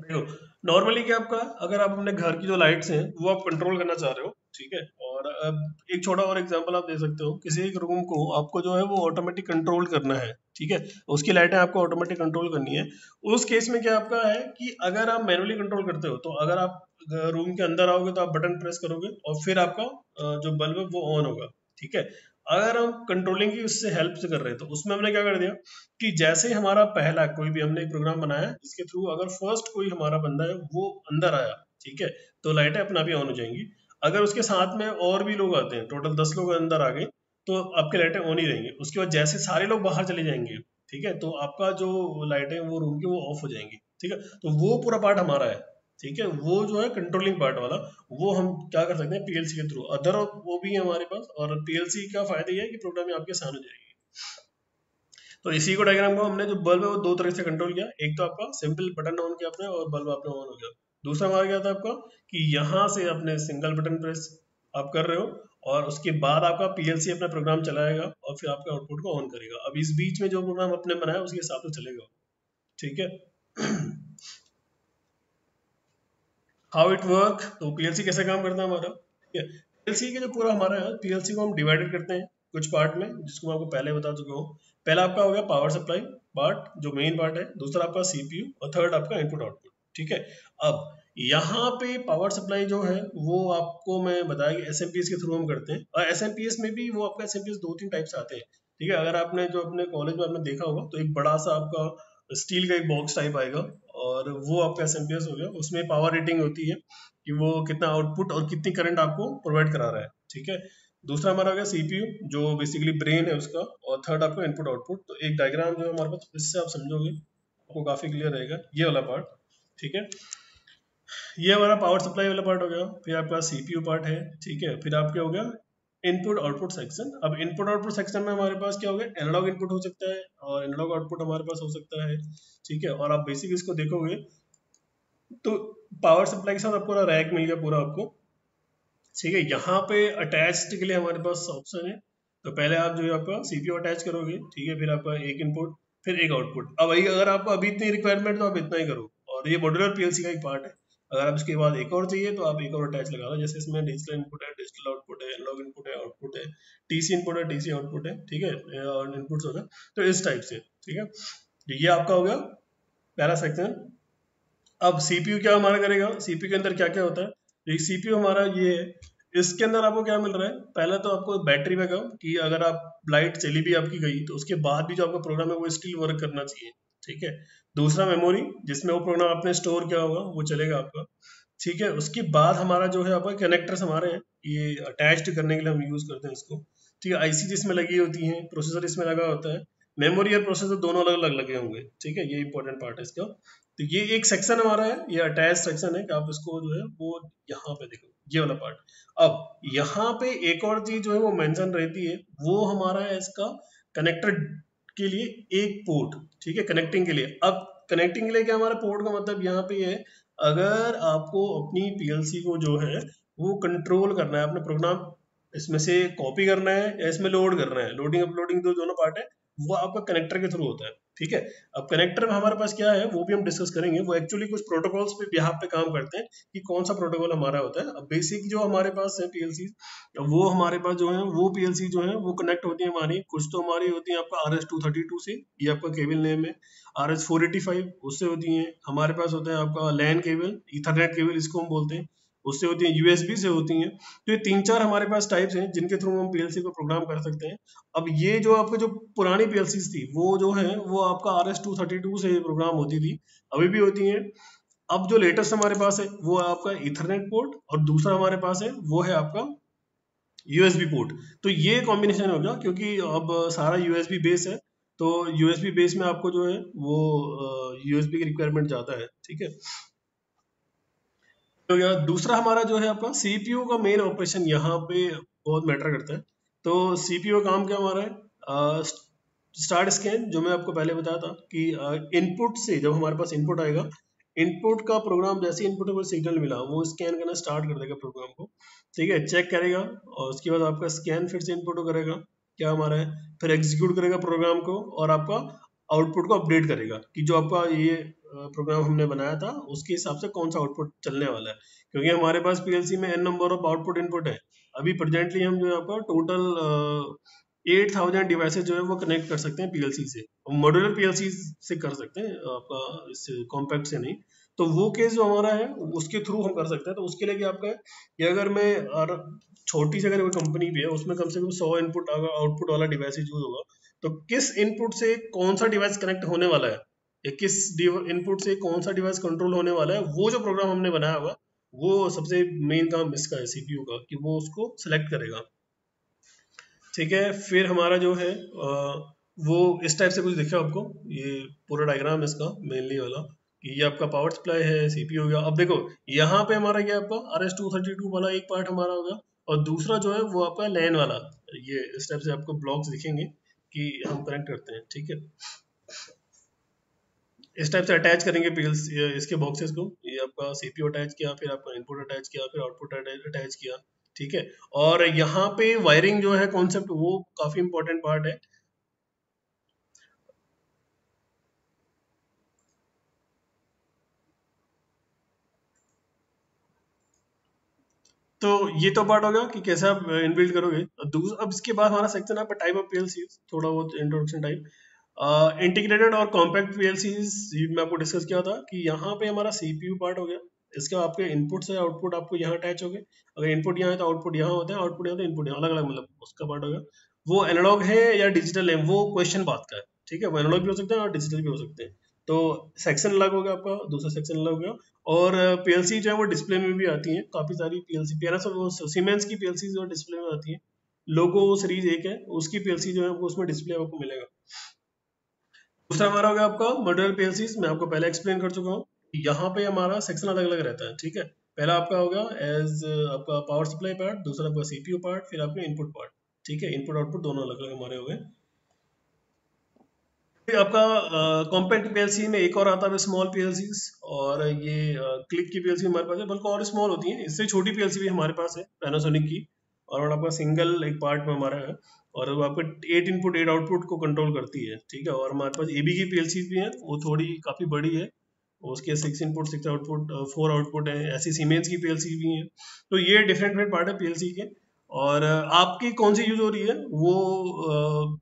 देखो, नॉर्मली क्या आपका, अगर आप अपने घर की जो लाइट्स हैं वो आप कंट्रोल करना चाह रहे हो, ठीक है। और अब एक छोटा और एग्जांपल आप दे सकते हो, किसी एक रूम को आपको जो है वो ऑटोमेटिक कंट्रोल करना है, ठीक है। उसकी लाइटें आपको ऑटोमेटिक कंट्रोल करनी है। उस केस में क्या आपका है कि अगर आप मैनुअली कंट्रोल करते हो, तो अगर आप रूम के अंदर आओगे तो आप बटन प्रेस करोगे और फिर आपका जो बल्ब है वो ऑन होगा, ठीक है। अगर हम कंट्रोलिंग की उससे हेल्प से कर रहे हैं, तो उसमें हमने क्या कर दिया कि जैसे हमारा पहला कोई भी हमने एक प्रोग्राम बनाया जिसके थ्रू अगर फर्स्ट कोई हमारा बंदा है वो अंदर आया, ठीक है, तो लाइटें अपना भी ऑन हो जाएंगी। अगर उसके साथ में और भी लोग आते हैं, टोटल 10 लोग अंदर आ गए, तो आपकी लाइटें ऑन ही रहेंगी। उसके बाद जैसे सारे लोग बाहर चले जाएंगे, ठीक है, तो आपका जो लाइटें वो रूम की वो ऑफ हो जाएंगी, ठीक है। तो वो पूरा पार्ट हमारा है, ठीक है। वो जो है कंट्रोलिंग पार्ट वाला, वो हम क्या कर सकते हैं पीएलसी के थ्रू। अदर वो भी है हमारे पास, और पीएलसी का फायदा ये है कि प्रोग्रामिंग आपके आसान हो जाएगी। तो इसी को डायग्राम को हमने जो बल्ब है वो दो तरह से कंट्रोल किया। एक तो आपका सिंपल बटन ऑन किया आपने और बल्ब आपने ऑन हो गया। दूसरा हमारा क्या था आपका कि यहाँ से अपने सिंगल बटन प्रेस आप कर रहे हो, और उसके बाद आपका पीएलसी अपना प्रोग्राम चलाएगा और फिर आपके आउटपुट को ऑन करेगा। अब इस बीच में जो प्रोग्राम आपने बनाया उसके हिसाब से चलेगा, ठीक है। हाउ इट वर्क, तो पीएलसी कैसे काम करता है हमारा, ठीक है। पीएलसी के जो पूरा हमारा है, पीएलसी को हम डिवाइडेड करते हैं कुछ पार्ट में, जिसको मैं आपको पहले बता चुका हूँ। पहला आपका हो गया पावर सप्लाई पार्ट, जो मेन पार्ट है। दूसरा आपका सीपीयू, और थर्ड आपका इनपुट आउटपुट, ठीक है। अब यहाँ पे पावर सप्लाई जो है वो आपको मैं बताया कि एसएमपीएस के थ्रू हम करते हैं, और एसएमपीएस में भी वो आपका एसएमपीएस दो तीन टाइप से आते हैं, ठीक है। अगर आपने जो अपने कॉलेज में आपने देखा होगा, तो एक बड़ा सा आपका स्टील का एक बॉक्स टाइप आएगा, और वो आपका एसएमपीएस हो गया। उसमें पावर रेटिंग होती है कि वो कितना आउटपुट और कितनी करंट आपको प्रोवाइड करा रहा है, ठीक है। दूसरा हमारा हो गया सीपीयू, जो बेसिकली ब्रेन है उसका। और थर्ड आपका इनपुट आउटपुट। तो एक डायग्राम जो है हमारे पास, इससे आप समझोगे, आपको काफी क्लियर रहेगा ये वाला पार्ट, ठीक है। ये हमारा पावर सप्लाई वाला पार्ट हो गया। फिर आपका सीपीयू पार्ट है, ठीक है। फिर आपके हो गया इनपुट आउटपुट सेक्शन। अब इनपुट आउटपुट सेक्शन में हमारे पास क्या हो गया, एनालॉग इनपुट हो सकता है और एनालॉग आउटपुट हमारे पास हो सकता है, ठीक है। और आप बेसिक इसको देखोगे तो पावर सप्लाई के साथ आपको पूरा रैक मिल गया पूरा आपको, ठीक है। यहाँ पे अटैच्ड के लिए हमारे पास ऑप्शन है। तो पहले आप जो है आपका सीपीयू अटैच करोगे, ठीक है। फिर आपका एक इनपुट, फिर एक आउटपुट। अब वही अगर आपको अभी इतनी रिक्वायरमेंट तो आप इतना ही करो, और ये मॉड्यूलर पीएलसी का एक पार्ट है। अगर आप इसके बाद एक और चाहिए तो आप एक और अटैच लगा लो। जैसे इसमें डिजिटल इनपुट है, डिजिटल आउटपुट है, एनालॉग इनपुट है, आउटपुट है, टीसी इनपुट है, टीसी आउटपुट है, ठीक है, और इनपुट्स हो गए। तो इस टाइप से, ठीक है। तो ये आपका हो गया पहला सेक्शन। अब सीपीयू क्या हमारा करेगा, सीपीयू के अंदर क्या क्या होता है। एक सीपीयू हमारा ये है, इसके अंदर आपको क्या मिल रहा है, पहला तो आपको बैटरी बैकअप, कि अगर आप लाइट चली भी आपकी गई तो उसके बाद भी जो आपका प्रोग्राम है वो स्टिल वर्क करना चाहिए, ठीक है। दूसरा मेमोरी, जिसमें वो प्रोग्राम आपने स्टोर किया होगा वो चलेगा आपका, ठीक है। उसके बाद हमारा जो है आपका कनेक्टर्स हमारे हैं, ये अटैच्ड करने के लिए हम यूज करते हैं इसको, ठीक है। आईसी जिसमें लगी होती है, प्रोसेसर इसमें लगा होता है, मेमोरी और प्रोसेसर दोनों अलग अलग लगे होंगे, ठीक है। ये इंपॉर्टेंट पार्ट है इसका। तो ये एक सेक्शन हमारा है, ये अटैच सेक्शन है कि आप इसको जो है वो यहाँ पे देखो, ये वाला पार्ट। अब यहाँ पे एक और चीज जो है वो मेंशन रहती है, वो हमारा है इसका कनेक्टर के लिए एक पोर्ट, ठीक है, कनेक्टिंग के लिए। अब कनेक्टिंग के लिए क्या, हमारा पोर्ट का मतलब यहाँ पे है, अगर आपको अपनी पीएलसी को जो है वो कंट्रोल करना है, अपने प्रोग्राम इसमें से कॉपी करना है या इसमें लोड करना है, लोडिंग अपलोडिंग जो दोनों पार्ट है वो आपका कनेक्टर के थ्रू होता है, ठीक है। अब कनेक्टर में हमारे पास क्या है वो भी हम डिस्कस करेंगे, वो एक्चुअली कुछ प्रोटोकॉल्स पे बिहाफ पे काम करते हैं कि कौन सा प्रोटोकॉल हमारा होता है। अब बेसिक जो हमारे पास है पीएलसी, वो हमारे पास जो है वो पीएलसी जो है वो कनेक्ट होती है हमारी, कुछ तो हमारी होती है आपका RS-232 से, ये आपका केबल नेम है। RS-485 उससे होती है, हमारे पास होता है आपका लैन केबल, ईथरनेट केबल इसको हम बोलते हैं, उससे होती है, यूएसबी से होती हैं। तो ये 3-4 हमारे पास टाइप्स हैं जिनके थ्रू हम पीएलसी को प्रोग्राम कर सकते हैं। अब ये जो आपको जो पुरानी पीएलसी थी वो जो है वो आपका RS-232 से प्रोग्राम होती थी, अभी भी होती हैं। अब जो लेटेस्ट हमारे पास है वो है आपका इथरनेट पोर्ट, और दूसरा हमारे पास है वो है आपका यूएसबी पोर्ट। तो ये कॉम्बिनेशन हो गया, क्योंकि अब सारा यूएसबी बेस है, तो यूएसबी बेस में आपको जो है वो यूएसबी की रिक्वायरमेंट ज्यादा है, ठीक है। तो यार दूसरा हमारा जो है आपका सीपीयू का मेन ऑपरेशन यहाँ पे बहुत मैटर करता है। तो सीपीयू का काम क्या हमारा है, स्टार्ट स्कैन, जो मैं आपको पहले बताया था कि इनपुट से जब हमारे पास इनपुट आएगा, इनपुट का प्रोग्राम जैसे इनपुट को सिग्नल मिला वो स्कैन करना स्टार्ट कर देगा प्रोग्राम को, ठीक है, चेक करेगा, और उसके बाद आपका स्कैन फिर से इनपुट करेगा, क्या हमारा है, फिर एग्जीक्यूट करेगा प्रोग्राम को, और आपका आउटपुट को अपडेट करेगा कि जो आपका ये प्रोग्राम हमने बनाया था उसके हिसाब से कौन सा आउटपुट चलने वाला है। क्योंकि हमारे पास पीएलसी में n number of output input है, अभी प्रेजेंटली हम जो है आपका टोटल 8000 डिवाइसेज जो है वो कनेक्ट कर सकते हैं पीएलसी से, मॉड्यूलर पीएलसी से कर सकते हैं आपका, इस कॉम्पैक्ट से नहीं। तो वो केस जो हमारा है उसके थ्रू हम कर सकते हैं। तो उसके लिए क्या आपका है कि अगर मैं और छोटी सी अगर कोई कंपनी भी है उसमें कम से कम 100 इनपुट आउटपुट वाला डिवाइस यूज होगा, तो किस इनपुट से कौन सा डिवाइस कनेक्ट होने वाला है, या किस इनपुट से कौन सा डिवाइस कंट्रोल होने वाला है, वो जो प्रोग्राम हमने बनाया होगा वो सबसे मेन काम इसका है सीपीयू का, कि वो उसको सिलेक्ट करेगा, ठीक है। फिर हमारा जो है वो इस टाइप से कुछ दिखा आपको, ये पूरा डायग्राम है इसका मेनली वाला, कि ये आपका पावर सप्लाई है, सीपीयू हो गया। अब देखो यहाँ पे हमारा क्या आपका RS-232 वाला एक पार्ट हमारा हो गया, और दूसरा जो है वो आपका लैन वाला, ये इस टाइप से आपको ब्लॉक्स दिखेंगे कि हम कनेक्ट करते हैं, ठीक है। इस टाइप से अटैच करेंगे पीएलसी इसके बॉक्सेस को, ये आपका सीपीयू अटैच किया, फिर आपका इनपुट अटैच किया, फिर आउटपुट अटैच किया, ठीक है। और यहाँ पे वायरिंग जो है कॉन्सेप्ट वो काफी इंपॉर्टेंट पार्ट है। तो ये तो पार्ट होगा कि कैसे आप इनबिल्ड करोगे। अब इसके बाद हमारा सेक्शन है टाइप ऑफ पीएलसी, थोड़ा बहुत इंट्रोडक्शन टाइप। इंटीग्रेटेड और कॉम्पैक्ट पीएलसीज मैं आपको डिस्कस किया था कि यहाँ पे हमारा सीपीयू पार्ट हो गया, इसके आपके इनपुट से आउटपुट आपको यहाँ अटैच हो गए, अगर इनपुट यहाँ है तो आउटपुट यहाँ होता है, आउटपुट यहाँ तो इनपुट यहाँ, अलग अलग मतलब उसका पार्ट हो गया। वो एनालॉग है या डिजिटल है वो क्वेश्चन बात का है, ठीक है, वो एनालॉग भी हो सकते हैं और डिजिटल भी हो सकते हैं। तो सेक्शन अलग हो गया आपका, दूसरा सेक्शन अलग हो गया। और पीएलसी जो है वो डिस्प्ले में भी आती है, काफी सारी पीएलसी सीमेंस की पीएलसी जो डिस्प्ले में आती है, लोगो सीरीज एक है उसकी पीएलसी जो है वो उसमें डिस्प्ले आपको मिलेगा। दूसरा हमारा हो गया आपका मॉड्यूलर पीएलसी, मैं आपको पहले एक्सप्लेन कर चुका हूँ, यहाँ पे हमारा सेक्शन अलग अलग रहता है, ठीक है। पहला आपका होगा एज आपका पावर सप्लाई पार्ट, दूसरा आपका सीपीयू पार्ट, फिर आपका इनपुट पार्ट, ठीक है, इनपुट आउटपुट दोनों अलग अलग हमारे हो गए। फिर आपका कॉम्पैक्ट पीएलसी में एक और आता है स्मॉल पीएलसी, और ये क्लिक की पीएलसी हमारे पास है, बल्कि और स्मॉल होती है, इससे छोटी पीएलसी भी हमारे पास है पैनासोनिक की, और आपका सिंगल एक पार्ट में हमारा है, और वो आपका 8 इनपुट 8 आउटपुट को कंट्रोल करती है, ठीक है। और हमारे पास एबी की पीएलसी भी है, वो थोड़ी काफी बड़ी है, उसके 6 इनपुट 6 आउटपुट 4 आउटपुट है, ऐसी सीमेंस की पीएलसी भी है। तो ये डिफरेंट डिफरेंट पार्ट है पीएलसी के, और आपकी कौन सी यूज हो रही है वो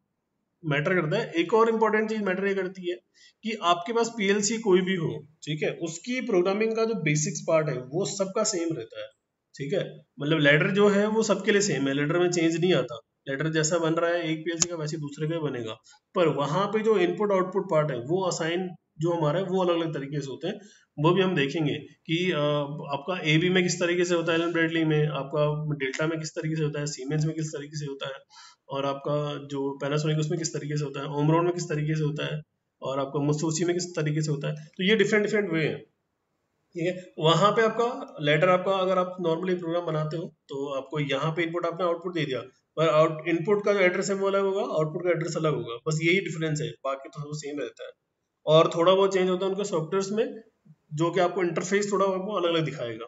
मैटर करता है। एक और इम्पोर्टेंट चीज मैटर ये करती है कि आपके पास पीएलसी कोई भी हो, ठीक है, उसकी प्रोग्रामिंग का जो बेसिक्स पार्ट है वो सबका सेम रहता है, ठीक है। मतलब लेडर जो है वो सबके लिए सेम है, लेडर में चेंज नहीं आता, लेडर जैसा बन रहा है एक पीएलसी का वैसे दूसरे का बनेगा, पर वहां पे जो इनपुट आउटपुट पार्ट है वो असाइन जो हमारा है वो अलग अलग तरीके से होते हैं, वो भी हम देखेंगे कि आपका एबी में किस तरीके से होता है, एलन ब्रेडली में, आपका डेल्टा में किस तरीके से होता है, सीमेंस में किस तरीके से होता है, और आपका जो पैनासोनिक उसमें किस तरीके से होता है, ओमरॉन में किस तरीके से होता है, और आपका मुत्सुशी में किस तरीके से होता है। तो ये डिफरेंट डिफरेंट वे हैं, ठीक है। वहां पे आपका लेटर आपका अगर आप नॉर्मली प्रोग्राम बनाते हो तो आपको यहाँ पे इनपुट आपने आउटपुट दे दिया, पर आउट इनपुट का जो एड्रेस है वो अलग होगा, आउटपुट का एड्रेस अलग होगा, बस यही डिफरेंस है, बाकी तो सब सेम रहता है। और थोड़ा बहुत चेंज होता है उनके सॉफ्टवेयर में, जो कि आपको इंटरफेस थोड़ा आपको अलग अलग दिखाएगा।